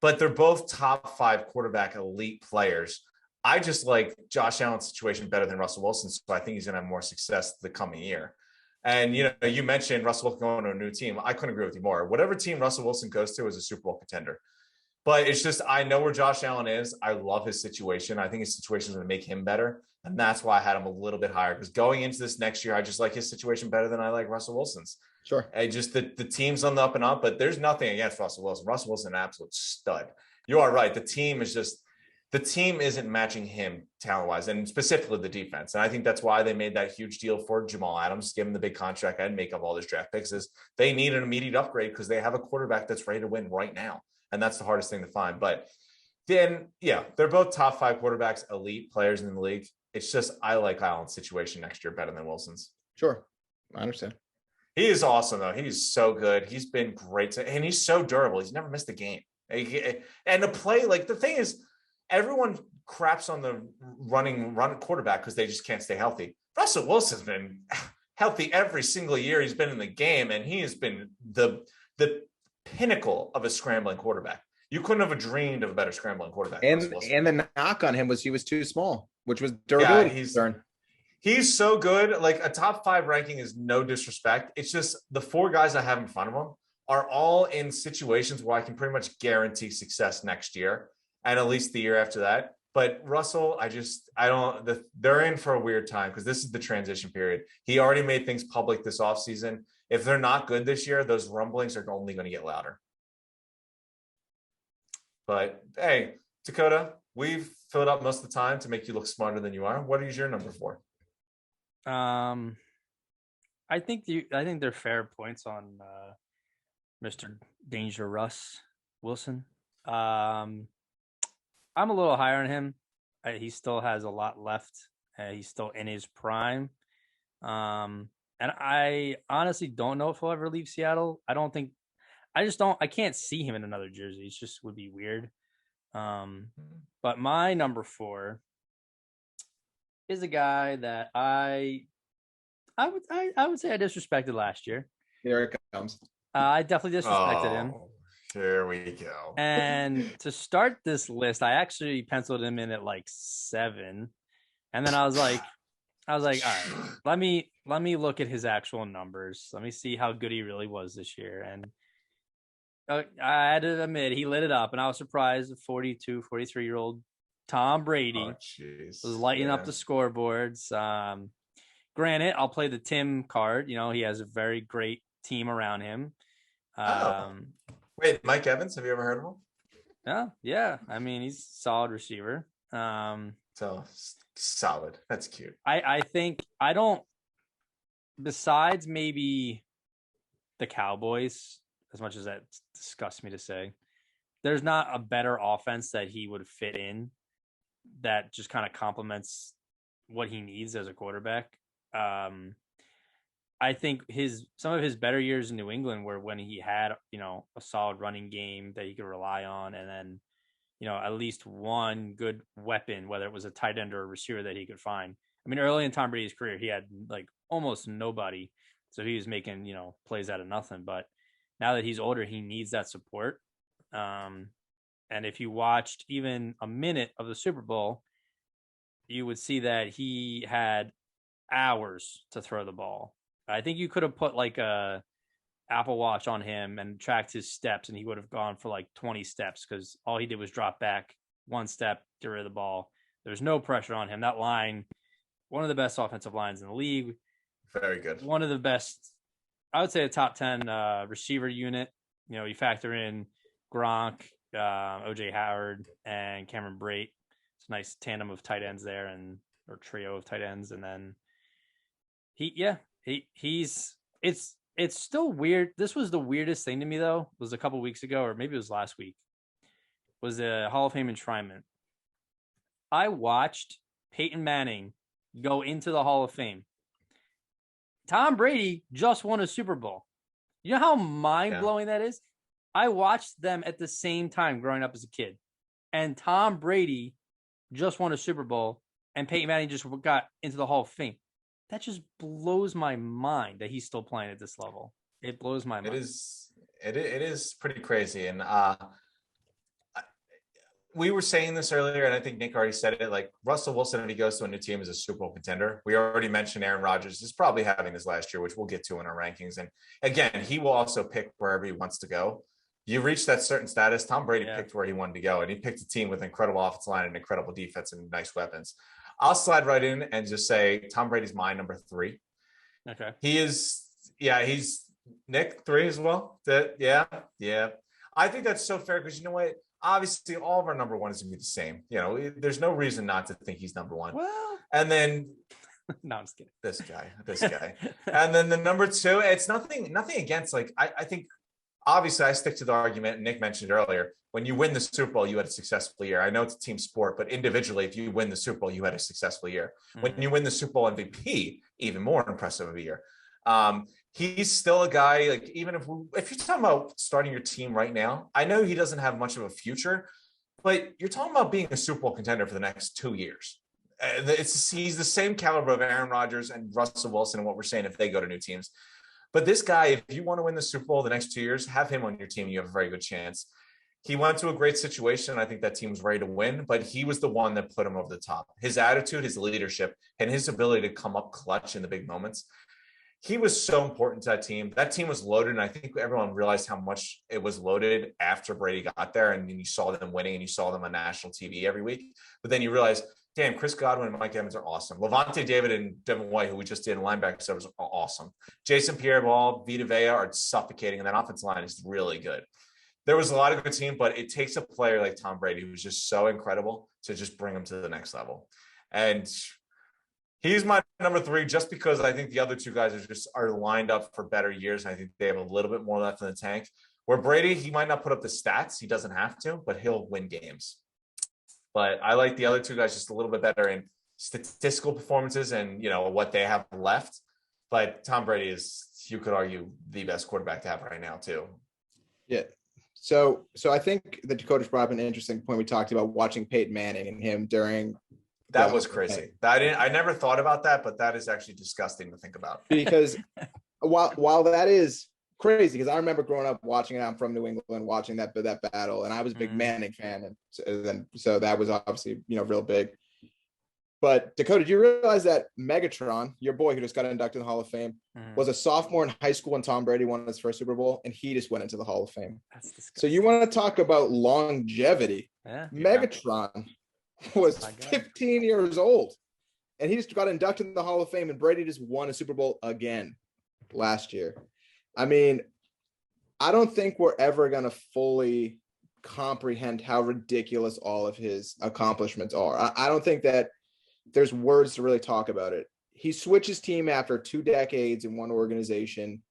But they're both top 5 quarterback elite players. I just like Josh Allen's situation better than Russell Wilson's, so I think he's going to have more success the coming year. And, you mentioned Russell Wilson going to a new team. I couldn't agree with you more. Whatever team Russell Wilson goes to is a Super Bowl contender. But it's just, I know where Josh Allen is. I love his situation. I think his situation is going to make him better. And that's why I had him a little bit higher. Because going into this next year, I just like his situation better than I like Russell Wilson's. Sure. Just the team's on the up and up, but there's nothing against Russell Wilson. Russell Wilson, an absolute stud. You are right. The team is just, the team isn't matching him talent-wise, and specifically the defense. And I think that's why they made that huge deal for Jamal Adams, give him the big contract and make up all those draft picks. Is they need an immediate upgrade because they have a quarterback that's ready to win right now. And that's the hardest thing to find. But then, yeah, they're both top 5 quarterbacks, elite players in the league. It's just I like Allen's situation next year better than Wilson's. Sure. I understand. He is awesome, though. He's so good. He's been great. And he's so durable. He's never missed a game. And the play, like the thing is, everyone craps on the run quarterback because they just can't stay healthy. Russell Wilson's been healthy every single year he's been in the game, and he has been the pinnacle of a scrambling quarterback. You couldn't have dreamed of a better scrambling quarterback. And the knock on him was he was too small, which was durability concern. He's so good. Like a top 5 ranking is no disrespect. It's just the 4 guys I have in front of him are all in situations where I can pretty much guarantee success next year. And at least the year after that. But Russell, they're in for a weird time because this is the transition period. He already made things public this offseason. If they're not good this year, those rumblings are only going to get louder. But hey, Dakota, we've filled up most of the time to make you look smarter than you are. What is your number 4? I think they're fair points on Mr. Danger Russ Wilson. I'm a little higher on him. He still has a lot left. He's still in his prime. And I honestly don't know if he'll ever leave Seattle. I can't see him in another jersey. It just would be weird. But my number 4 is a guy that I would say I disrespected last year. Here it comes. I definitely disrespected him. Here we go. And to start this list, I actually penciled him in at like 7. And then I was like, all right, let me look at his actual numbers. Let me see how good he really was this year. And I had to admit, he lit it up. And I was surprised 43-year-old Tom Brady was lighting up the scoreboards. Granted, I'll play the Tim card. You know, he has a very great team around him. Wait, Mike Evans, have you ever heard of him? Yeah. I mean, he's a solid receiver. So solid. That's cute. I think besides maybe the Cowboys, as much as that disgusts me to say, there's not a better offense that he would fit in that just kind of complements what he needs as a quarterback. I think some of his better years in New England were when he had, a solid running game that he could rely on, and then, at least one good weapon, whether it was a tight end or a receiver that he could find. I mean, early in Tom Brady's career, he had like almost nobody, so he was making, plays out of nothing. But now that he's older, he needs that support. And if you watched even a minute of the Super Bowl, you would see that he had hours to throw the ball. I think you could have put like a Apple Watch on him and tracked his steps, and he would have gone for like 20 steps because all he did was drop back 1 step, get rid of the ball. There's no pressure on him. That line, one of the best offensive lines in the league. Very good. One of the best, I would say a top 10 receiver unit. You factor in Gronk, OJ Howard, and Cameron Brate. It's a nice tandem of tight ends there, or trio of tight ends. And then it's still weird. This was the weirdest thing to me, though. It was a couple weeks ago, or maybe it was last week, was the Hall of Fame enshrinement. I watched Peyton Manning go into the Hall of Fame. Tom Brady just won a Super Bowl. You know how mind-blowing that is? I watched them at the same time growing up as a kid. And Tom Brady just won a Super Bowl, and Peyton Manning just got into the Hall of Fame. That just blows my mind that he's still playing at this level. It blows my mind. It is pretty crazy. And we were saying this earlier, and I think Nick already said it, like Russell Wilson, if he goes to a new team, is a Super Bowl contender. We already mentioned Aaron Rodgers is probably having this last year, which we'll get to in our rankings. And again, he will also pick wherever he wants to go. You reach that certain status. Tom Brady picked where he wanted to go, and he picked a team with incredible offensive line and incredible defense and nice weapons. I'll slide right in and just say Tom Brady's my number 3. Okay. He's Nick 3 as well. Yeah. I think that's so fair because you know what? obviously all of our number one is going to be the same. You know, there's no reason not to think he's number one. Well, and then no, I'm just kidding. This guy. And then the number two, it's nothing against, like, I think obviously I stick to the argument Nick mentioned earlier. When you win the Super Bowl, you had a successful year. I know it's a team sport, but individually, if you win the Super Bowl, you had a successful year. When you win the Super Bowl MVP, even more impressive of a year. He's still a guy, like, even if you're talking about starting your team right now, I know he doesn't have much of a future, but you're talking about being a Super Bowl contender for the next 2 years. He's the same caliber of Aaron Rodgers and Russell Wilson and what we're saying if they go to new teams. But this guy, if you want to win the Super Bowl the next 2 years, have him on your team. You have a very good chance. He went to a great situation. I think that team was ready to win, but he was the one that put him over the top. His attitude, his leadership, and his ability to come up clutch in the big moments. He was so important to that team. That team was loaded, and I think everyone realized how much it was loaded after Brady got there, and you saw them winning, and you saw them on national TV every week. But then you realize, damn, Chris Godwin and Mike Evans are awesome. Levante David and Devin White, who we just did in linebacker service, are awesome. Jason Pierre-Paul, Vita Vea are suffocating, and that offensive line is really good. There was a lot of good team, but it takes a player like Tom Brady, who's just so incredible, to just bring him to the next level. And he's my number three, just because I think the other two guys are lined up for better years. And I think they have a little bit more left in the tank. Where Brady, he might not put up the stats. He doesn't have to, but he'll win games. But I like the other two guys just a little bit better in statistical performances and, you know, what they have left. But Tom Brady is, you could argue, the best quarterback to have right now too. Yeah. So I think that Dakota's brought up an interesting point. We talked about watching Peyton Manning and him during. That was crazy. I never thought about that, but that is actually disgusting to think about. Because while that is crazy, because I remember growing up watching it. I'm from New England, watching that battle, and I was a big Manning fan, and so that was obviously, you know, real big. But Dakota, did you realize that Megatron, your boy who just got inducted in the Hall of Fame, was a sophomore in high school when Tom Brady won his first Super Bowl, and he just went into the Hall of Fame? That's disgusting. So you want to talk about longevity? Yeah. Megatron was 15 years old, and he just got inducted in the Hall of Fame, and Brady just won a Super Bowl again last year. I mean, I don't think we're ever going to fully comprehend how ridiculous all of his accomplishments are. I don't think that there's words to really talk about it. He switched his team after 2 decades in one organization,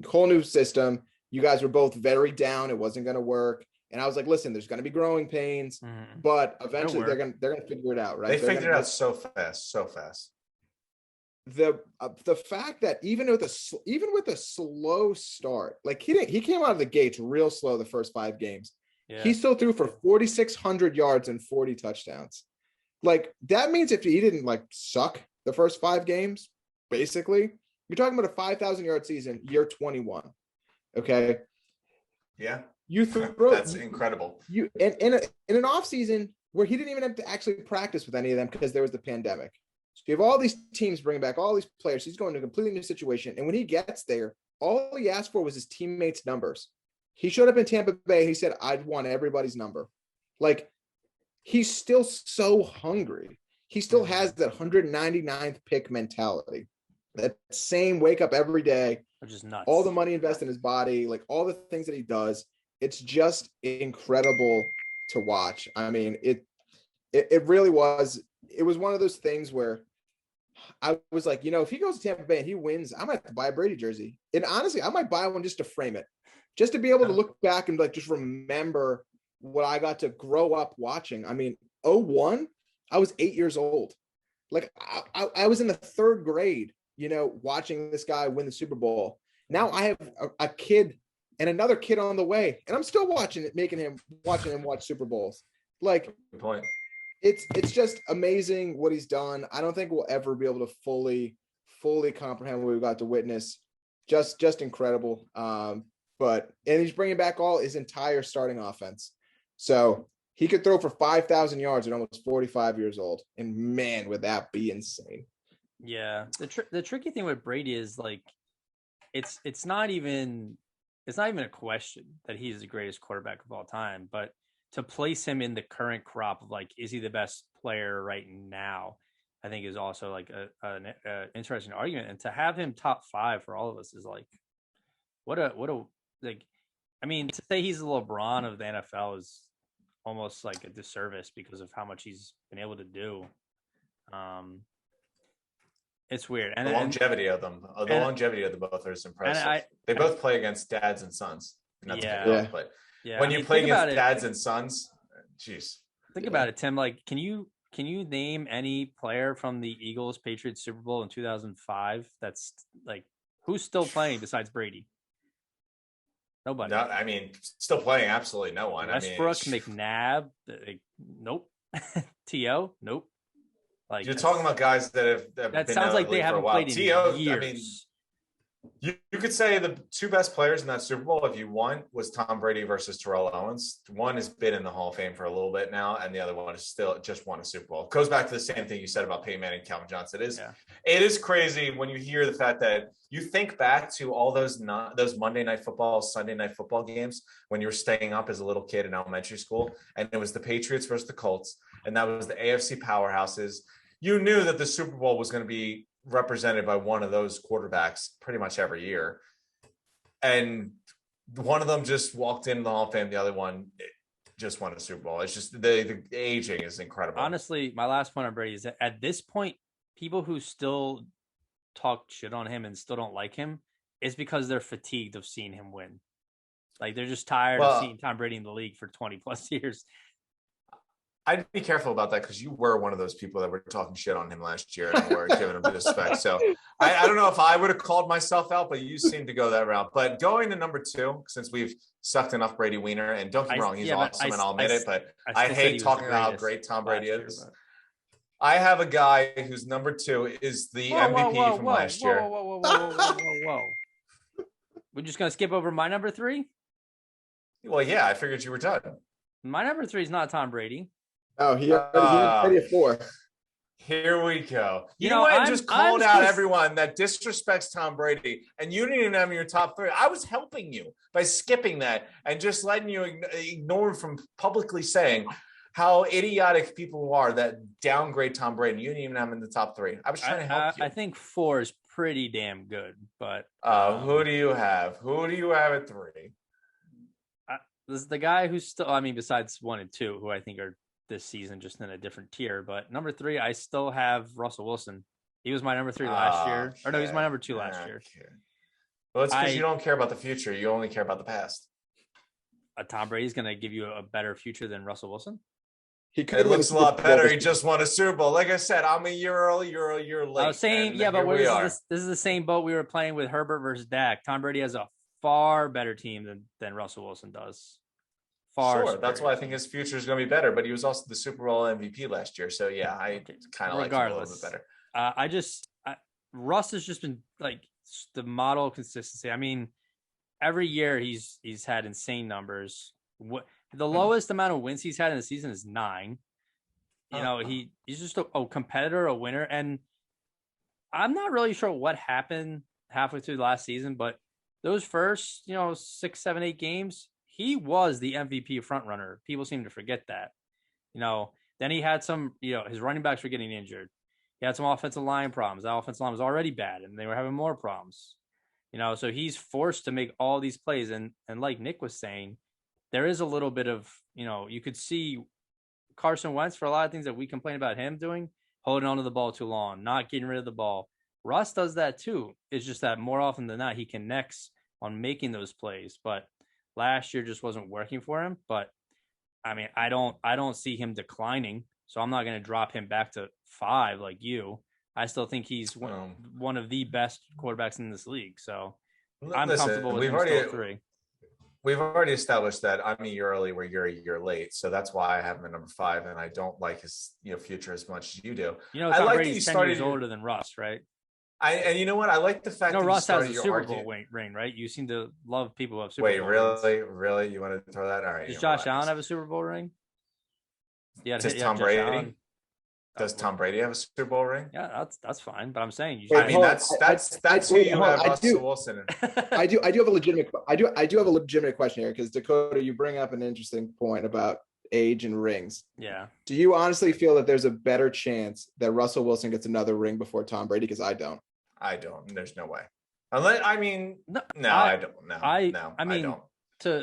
whole new system. You guys were both very down. It wasn't going to work. And I was like, listen, there's going to be growing pains, but eventually they're going to figure it out, right? They figured it out so fast. The fact that even with a slow start, like he came out of the gates real slow the first 5 games. Yeah. He still threw for 4,600 yards and 40 touchdowns. Like, that means if he didn't like suck the first 5 games, basically, you're talking about a 5,000 yard season, year 21. Okay. Yeah. You throw that's incredible. You in an off season where he didn't even have to actually practice with any of them because there was the pandemic. So you have all these teams bringing back all these players. He's going to a completely new situation. And when he gets there, all he asked for was his teammates' numbers. He showed up in Tampa Bay and he said, I'd want everybody's number. Like, he's still so hungry. He still has that 199th pick mentality. That same wake up every day. Which is nuts. All the money invested in his body, like all the things that he does. It's just incredible to watch. I mean, it really was. It was one of those things where I was like, you know, if he goes to Tampa Bay and he wins, I might have to buy a Brady jersey. And honestly, I might buy one just to frame it, just to be able to look back and like just remember what I got to grow up watching. I mean, 2001, I was 8 years old. Like I was in the 3rd grade, you know, watching this guy win the Super Bowl. Now I have a kid and another kid on the way, and I'm still watching him watch Super Bowls. Like, good point. It's just amazing what he's done. I don't think we'll ever be able to fully comprehend what we've got to witness. Just incredible. But he's bringing back all his entire starting offense. So he could throw for 5,000 yards at almost 45 years old. And man, would that be insane. Yeah. The tricky thing with Brady is like, it's not even a question that he's the greatest quarterback of all time, but to place him in the current crop of like, is he the best player right now? I think is also like an interesting argument. And to have him top 5 for all of us is like, what a like, I mean, to say he's the LeBron of the NFL is almost like a disservice because of how much he's been able to do. It's weird. And the longevity of them, longevity of the both is impressive. They both play against dads and sons. Not to pick it up, but when you play against dads and sons, geez. Think about it, Tim. Like, can you name any player from the Eagles Patriots Super Bowl in 2005 that's like who's still playing besides Brady? Nobody. No, I mean, still playing. Absolutely no one. Westbrook, McNabb, nope. T.O., nope. Like you're talking about guys that have that been sounds like they haven't played in years. I mean, you could say the two best players in that Super Bowl, if you want, was Tom Brady versus Terrell Owens. One has been in the Hall of Fame for a little bit now, and the other one is still just won a Super Bowl. It goes back to the same thing you said about Peyton Manning and Calvin Johnson. It is crazy when you hear the fact that you think back to all those Monday Night Football, Sunday Night Football games when you were staying up as a little kid in elementary school, and it was the Patriots versus the Colts, and that was the AFC powerhouses. You knew that the Super Bowl was going to be represented by one of those quarterbacks pretty much every year. And one of them just walked into the Hall of Fame. The other one just won a Super Bowl. It's just the aging is incredible. Honestly, my last point on Brady is that at this point, people who still talk shit on him and still don't like him is because they're fatigued of seeing him win. Like they're just tired of seeing Tom Brady in the league for 20 plus years. I'd be careful about that because you were one of those people that were talking shit on him last year and were giving him respect. So I don't know if I would have called myself out, but you seem to go that route. But going to number 2, since we've sucked enough Brady Wiener, and don't get me wrong, he's awesome, and I'll admit it, but I hate talking about how great Tom Brady is. I have a guy whose number 2 is the MVP from last year. Whoa. We're just going to skip over my number 3? Well, yeah, I figured you were done. My number 3 is not Tom Brady. Oh, he already had 4. Here we go. You went and just called out everyone that disrespects Tom Brady, and you didn't even have your top 3. I was helping you by skipping that and just letting you ignore from publicly saying how idiotic people are that downgrade Tom Brady. You didn't even have him in the top 3. I was trying to help you. I think 4 is pretty damn good, but who do you have? Who do you have at 3? This is the guy who's still, I mean, besides 1 and 2, who I think are this season just in a different tier. But number 3, I still have Russell Wilson. He was my number 3 last year. Or no, he was my number 2 last year. Well, it's because you don't care about the future. You only care about the past. Tom Brady's going to give you a better future than Russell Wilson? It looks a lot better. He just won a Super Bowl. Like I said, I'm a year early, you're a year late. I was saying, yeah, but this is the same boat we were playing with Herbert versus Dak. Tom Brady has a far better team than Russell Wilson does. Sure, that's why I think his future is going to be better. But he was also the Super Bowl MVP last year, so yeah, I kind of like him a little bit better. Russ has just been like the model of consistency. I mean, every year he's had insane numbers. The lowest amount of wins he's had in the season is 9. You know, he's just a competitor, a winner, and I'm not really sure what happened halfway through the last season, but those first 6, 7, 8 games. He was the MVP front runner. People seem to forget that. Then he had some, his running backs were getting injured. He had some offensive line problems. That offensive line was already bad, and they were having more problems. So he's forced to make all these plays. And like Nick was saying, there is a little bit of, you could see Carson Wentz for a lot of things that we complain about him doing, holding onto the ball too long, not getting rid of the ball. Russ does that too. It's just that more often than not, he connects on making those plays. But last year just wasn't working for him, but I mean, I don't see him declining, so I'm not going to drop him back to 5 like you. I still think he's one of the best quarterbacks in this league, so I'm comfortable with him still at 3. We've already established that I'm a year early where you're a year late, so that's why I have him at number 5, and I don't like his future as much as you do. Tom Brady's 10 years older than Russ, right? And you know what? I like the fact that Russ has a Super Bowl ring, right? You seem to love people who have Super Bowl rings. Really? You want to throw that? All right. Does Josh Allen have a Super Bowl ring? Yeah. Does Tom Brady? Does Tom Brady have a Super Bowl ring? Yeah, that's fine. But I'm saying that's who you have, Russell Wilson. I do have a legitimate question here because Dakota, you bring up an interesting point about age and rings. Yeah. Do you honestly feel that there's a better chance that Russell Wilson gets another ring before Tom Brady? Because I don't. There's no way. I don't.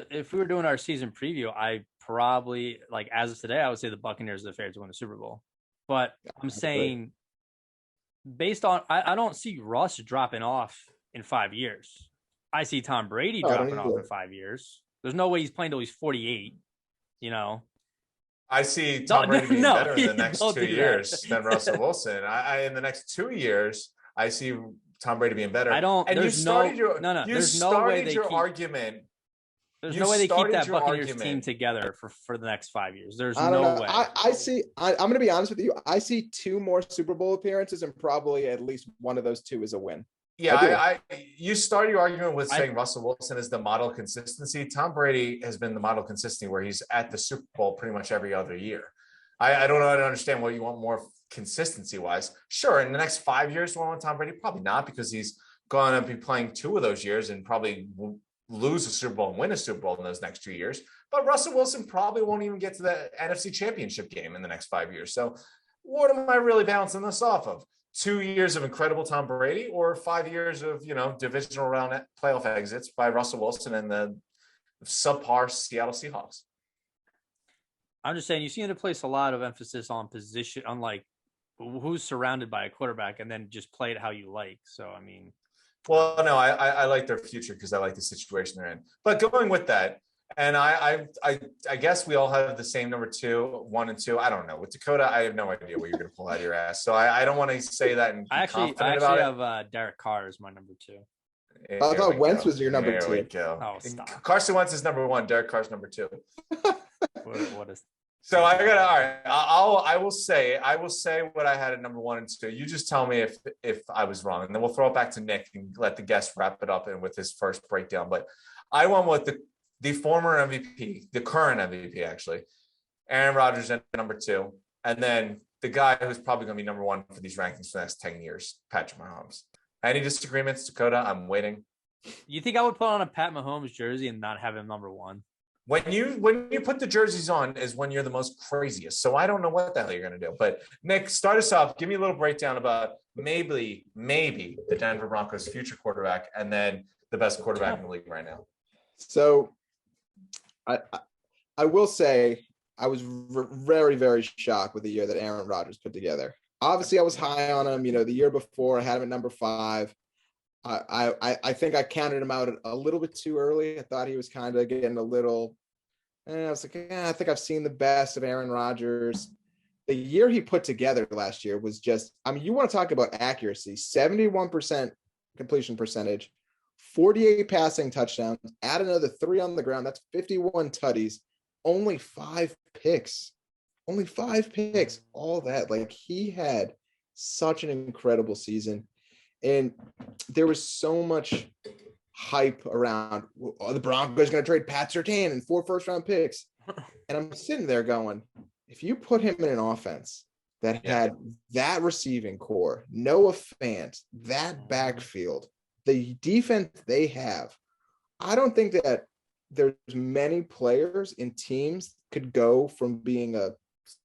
If we were doing our season preview, I probably, like, as of today, I would say the Buccaneers are the favorites to win the Super Bowl. But I'm saying, based on, I don't see Russ dropping off in 5 years. I see Tom Brady dropping off in 5 years. There's no way he's playing till he's 48, you know. I see Tom Brady being better in the next 2 years than Russell Wilson. I in the next 2 years, I see Tom Brady being better. I don't. And there's you started no. You there's started no way they your keep, argument. There's no way they keep that Buccaneers team together for the next 5 years. There's no way. I see. I'm going to be honest with you. I see 2 more Super Bowl appearances, and probably at least one of those 2 is a win. Yeah, you started your argument with saying Russell Wilson is the model consistency. Tom Brady has been the model consistency where he's at the Super Bowl pretty much every other year. I don't know how to understand what you want more consistency-wise. Sure, in the next 5 years, do I want Tom Brady? Probably not, because he's going to be playing 2 of those years and probably lose a Super Bowl and win a Super Bowl in those next 2 years. But Russell Wilson probably won't even get to the NFC Championship game in the next 5 years. So what am I really bouncing this off of? 2 years of incredible Tom Brady, or 5 years of, divisional round playoff exits by Russell Wilson and the subpar Seattle Seahawks? I'm just saying, you seem to place a lot of emphasis on position, on like who's surrounded by a quarterback, and then just play it how you like. So, I mean, well, no, I like their future because I like the situation they're in. But going with that, and I guess we all have the same number 2, 1 and 2. I don't know. With Dakota, I have no idea what you're going to pull out of your ass. So I don't want to say that and be confident about it. I actually have Derek Carr as my number 2. I thought Wentz was your number 2. There we go. Oh, stop. Carson Wentz is number 1. Derek Carr's number 2. What is? So I gotta. All right. I will say what I had at number 1 and 2. You just tell me if I was wrong, and then we'll throw it back to Nick and let the guest wrap it up and with his first breakdown. But I went with the former MVP, the current MVP actually, Aaron Rodgers at number 2, and then the guy who's probably going to be number 1 for these rankings for the next 10 years, Patrick Mahomes. Any disagreements, Dakota? I'm waiting. You think I would put on a Pat Mahomes jersey and not have him number 1? When you put the jerseys on is when you're the most craziest. So I don't know what the hell you're going to do. But Nick, start us off. Give me a little breakdown about maybe the Denver Broncos' future quarterback, and then the best quarterback in the league right now. So I will say I was very, very shocked with the year that Aaron Rodgers put together. Obviously, I was high on him. The year before I had him at number 5. I think I counted him out a little bit too early. I thought he was kind of getting a little. And I was like, I think I've seen the best of Aaron Rodgers. The year he put together last year was just. I mean, you want to talk about accuracy? 71% completion percentage, 48 passing touchdowns. Add another 3 on the ground. That's 51 tutties. Only 5 picks. Only 5 picks. All that. Like, he had such an incredible season. And there was so much hype around the Broncos going to trade Pat Surtain and 4 first-round picks. And I'm sitting there going, if you put him in an offense that had that receiving core, Noah Fant, that backfield, the defense they have, I don't think that there's many players in teams could go from being a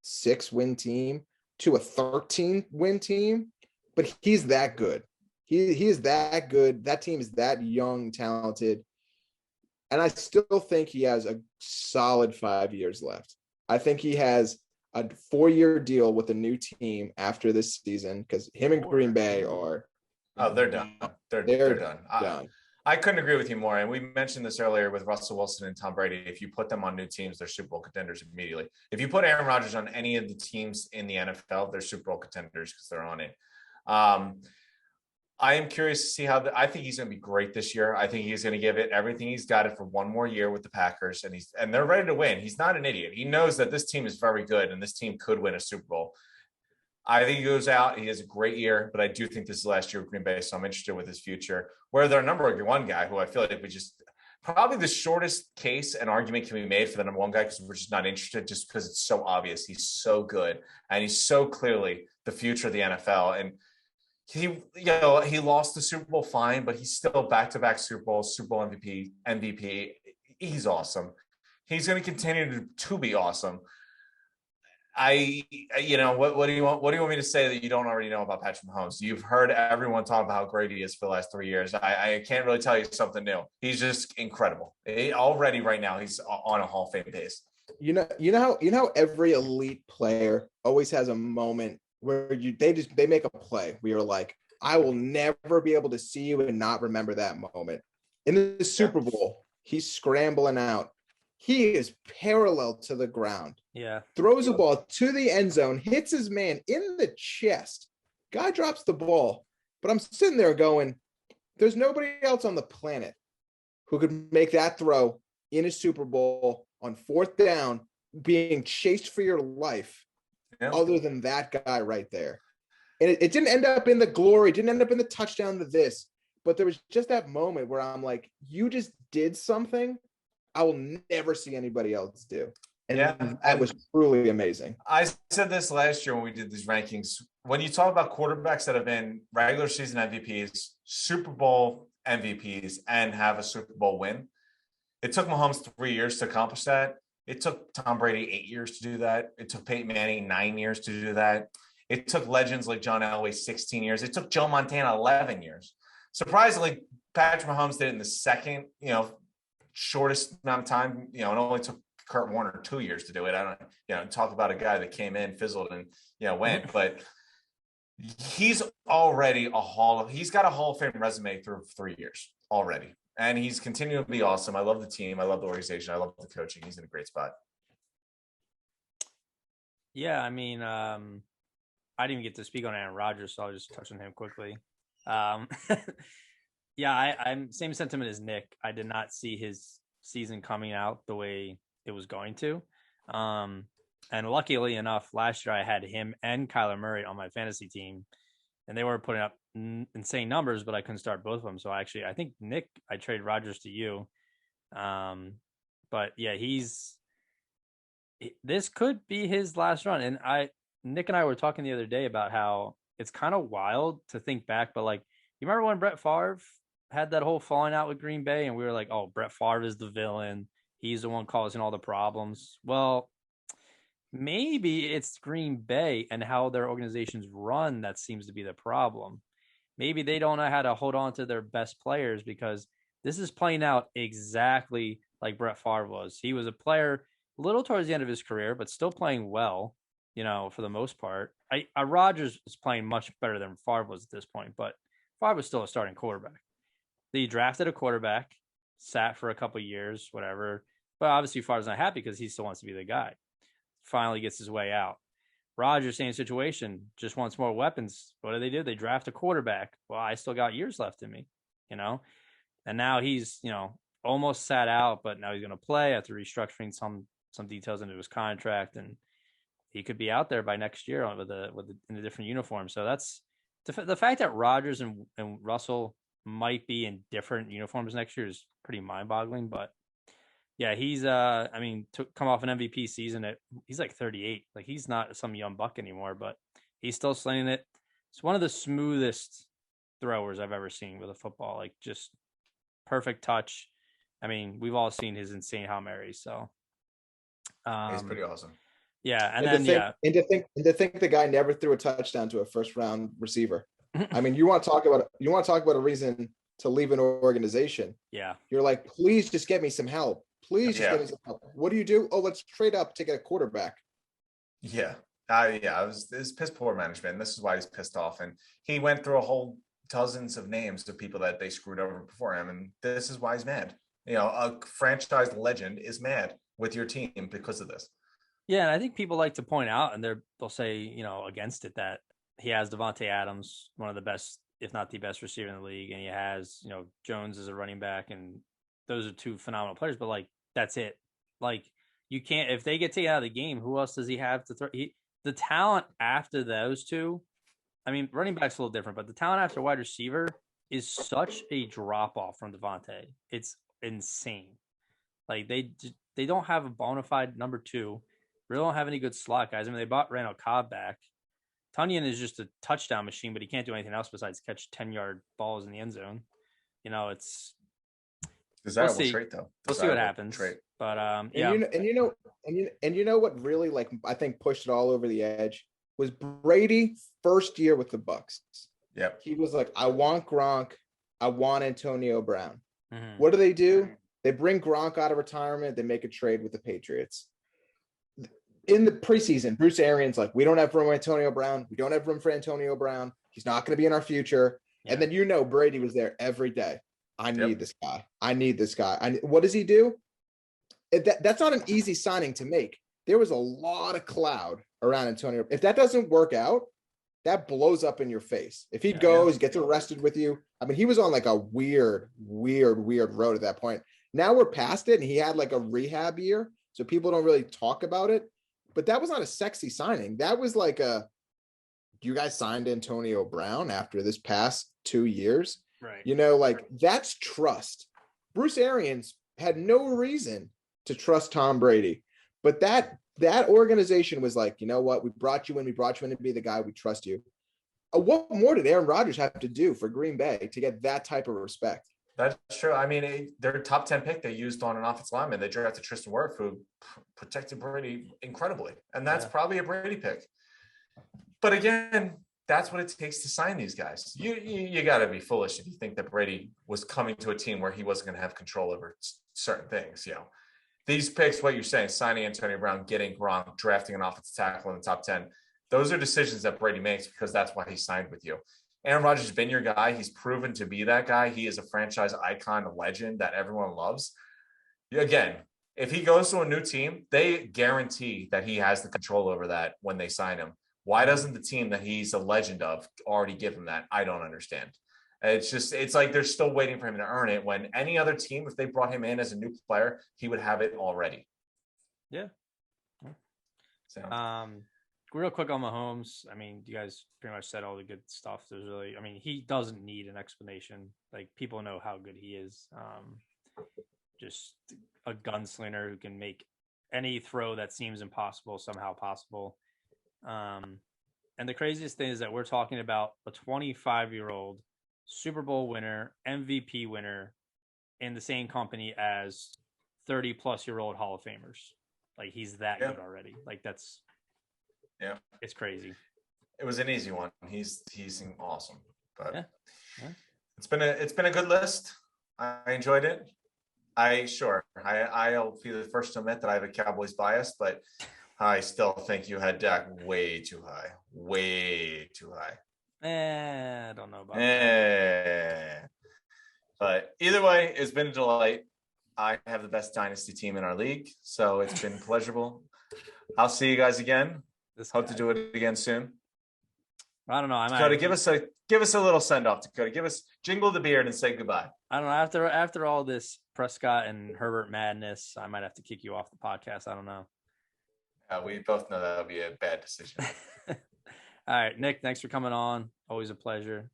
6-win team to a 13-win team, but he's that good. He is that good. That team is that young, talented. And I still think he has a solid 5 years left. I think he has a 4-year deal with a new team after this season, because him and Green Bay are. Oh, they're done. They're done. I couldn't agree with you more. And we mentioned this earlier with Russell Wilson and Tom Brady. If you put them on new teams, they're Super Bowl contenders immediately. If you put Aaron Rodgers on any of the teams in the NFL, they're Super Bowl contenders because they're on it. I am curious to see I think he's going to be great this year. I think he's going to give it everything he's got it for 1 more year with the Packers, and they're ready to win. He's not an idiot. He knows that this team is very good and this team could win a Super Bowl. I think he goes out. He has a great year, but I do think this is the last year with Green Bay, so I'm interested with his future. Where their number 1 guy, who I feel like we just probably the shortest case and argument can be made for the number 1 guy, because we're just not interested, just because it's so obvious. He's so good and he's so clearly the future of the NFL. And he lost the Super Bowl fine, but he's still back-to-back Super Bowl MVP. He's awesome. He's going to continue to be awesome. What do you want me to say that you don't already know about Patrick Mahomes? You've heard everyone talk about how great he is for the last 3 years. I can't really tell you something new. He's just incredible. Already right now, he's on a Hall of Fame pace. How every elite player always has a moment where they make a play where you're like, I will never be able to see you and not remember that moment. In the Super Bowl, he's scrambling out. He is parallel to the ground. Yeah. Throws a ball to the end zone, hits his man in the chest. Guy drops the ball. But I'm sitting there going, there's nobody else on the planet who could make that throw in a Super Bowl on 4th down, being chased for your life, other than that guy right there. And it didn't end up in the glory, didn't end up in the touchdown to this, but there was just that moment where I'm like, you just did something I will never see anybody else do. And that was truly amazing. I said this last year when we did these rankings. When you talk about quarterbacks that have been regular season MVPs, Super Bowl MVPs, and have a Super Bowl win, it took Mahomes 3 years to accomplish that. It took Tom Brady 8 years to do that. It took Peyton Manning 9 years to do that. It took legends like John Elway 16 years. It took Joe Montana 11 years. Surprisingly, Patrick Mahomes did it in the second, shortest amount of time. It only took Kurt Warner 2 years to do it. I don't, talk about a guy that came in, fizzled, and went. But he's already he's got a Hall of Fame resume through 3 years already. And he's continuing to be awesome. I love the team. I love the organization. I love the coaching. He's in a great spot. Yeah, I mean, I didn't even get to speak on Aaron Rodgers, so I'll just touch on him quickly. Yeah, I'm same sentiment as Nick. I did not see his season coming out the way it was going to. And luckily enough, last year I had him and Kyler Murray on my fantasy team, and they were putting up insane numbers, but I couldn't start both of them. So I think Nick, I traded Rodgers to you. But yeah, this could be his last run. And Nick and I were talking the other day about how it's kind of wild to think back, but like, you remember when Brett Favre had that whole falling out with Green Bay, and we were like, oh, Brett Favre is the villain. He's the one causing all the problems. Well, maybe it's Green Bay and how their organizations run that seems to be the problem. Maybe they don't know how to hold on to their best players, because this is playing out exactly like Brett Favre was. He was a player a little towards the end of his career, but still playing well, for the most part. Rodgers is playing much better than Favre was at this point, but Favre was still a starting quarterback. He drafted a quarterback, sat for a couple of years, whatever. But obviously Favre's not happy because he still wants to be the guy. Finally gets his way out. Rodgers, same situation, just wants more weapons. What do? They draft a quarterback. Well, I still got years left in me, And now he's, almost sat out, but now he's going to play after restructuring some details into his contract, and he could be out there by next year in a different uniform. So that's the fact that Rodgers and Russell might be in different uniforms next year is pretty mind-boggling. But yeah, he's come off an MVP season he's like 38. Like, he's not some young buck anymore, but he's still slinging it. It's one of the smoothest throwers I've ever seen with a football. Like, just perfect touch. I mean, we've all seen his insane Hail Mary, so he's pretty awesome. Yeah, and to think the guy never threw a touchdown to a first-round receiver. I mean, you want to talk about a reason to leave an organization. Yeah, you're like, please just get me some help. Please just get me some help. What do? Oh, let's trade up to get a quarterback. Yeah. It's piss poor management. This is why he's pissed off. And he went through a whole dozens of names of people that they screwed over before him. And this is why he's mad. A franchise legend is mad with your team because of this. Yeah. And I think people like to point out, and they'll say, against it, that he has Devontae Adams, one of the best, if not the best receiver in the league. And he has, Jones as a running back. And those are two phenomenal players, but like, that's it. Like, you can't, if they get taken out of the game, who else does he have to throw? The talent after those two, I mean, running back's a little different, but the talent after wide receiver is such a drop off from Devontae. It's insane. Like, they don't have a bona fide number two. Really don't have any good slot guys. I mean, they bought Randall Cobb back. Tunyon is just a touchdown machine, but he can't do anything else besides catch 10-yard balls in the end zone. Is that trait though? We'll see what happens. Trait. But yeah. And what really, like, I think pushed it all over the edge was Brady first year with the Bucks. Yep. He was like, I want Gronk, I want Antonio Brown. Mm-hmm. What do? They bring Gronk out of retirement. They make a trade with the Patriots. in the preseason, Bruce Arians, like, we don't have room for Antonio Brown. We don't have room for Antonio Brown. He's not going to be in our future. Yeah. And then, Brady was there every day. I need this guy. I need this guy. What does he do? That's not an easy signing to make. There was a lot of cloud around Antonio. If that doesn't work out, that blows up in your face. If he goes, gets arrested with you. I mean, he was on like a weird road at that point. Now we're past it, and he had like a rehab year, so people don't really talk about it. But that was not a sexy signing. That was like you guys signed Antonio Brown after this past 2 years. Right. Like, that's trust. Bruce Arians had no reason to trust Tom Brady. But that organization was like, you know what? We brought you in to be the guy. We trust you. What more did Aaron Rodgers have to do for Green Bay to get that type of respect? That's true. I mean, their top 10 pick they used on an offensive lineman. They drafted Tristan Wirth, who protected Brady incredibly. And that's probably a Brady pick. But again, that's what it takes to sign these guys. You got to be foolish if you think that Brady was coming to a team where he wasn't going to have control over certain things. These picks, what you're saying, signing Antonio Brown, getting Gronk, drafting an offensive tackle in the top 10, those are decisions that Brady makes because that's why he signed with you. Aaron Rodgers has been your guy. He's proven to be that guy. He is a franchise icon, a legend that everyone loves. Again, if he goes to a new team, they guarantee that he has the control over that when they sign him. Why doesn't the team that he's a legend of already give him that? I don't understand. It's like they're still waiting for him to earn it when any other team, if they brought him in as a new player, he would have it already. Yeah. So, real quick on Mahomes. I mean, you guys pretty much said all the good stuff. He doesn't need an explanation. Like, people know how good he is. Just a gunslinger who can make any throw that seems impossible somehow possible. And the craziest thing is that we're talking about a 25-year-old Super Bowl winner, MVP winner in the same company as 30-plus-year-old Hall of Famers. Like, he's that good already. Like, it's crazy. It was an easy one. He's awesome. But it's been a good list. I enjoyed it. I'll be the first to admit that I have a Cowboys bias, but I still think you had Dak way too high. Way too high. I don't know about that. But either way, it's been a delight. I have the best dynasty team in our league, so it's been pleasurable. I'll see you guys again. Hope to do it again soon. I don't know. Dakota, give us a little send off. Dakota, give us jingle the beard and say goodbye. I don't know. After all this Prescott and Herbert madness, I might have to kick you off the podcast. I don't know. We both know that would be a bad decision. All right, Nick, thanks for coming on. Always a pleasure.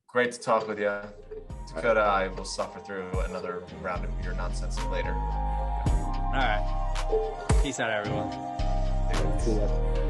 Great to talk with you. Dakota, I will suffer through another round of your nonsense later. All right. Peace out, everyone. See ya.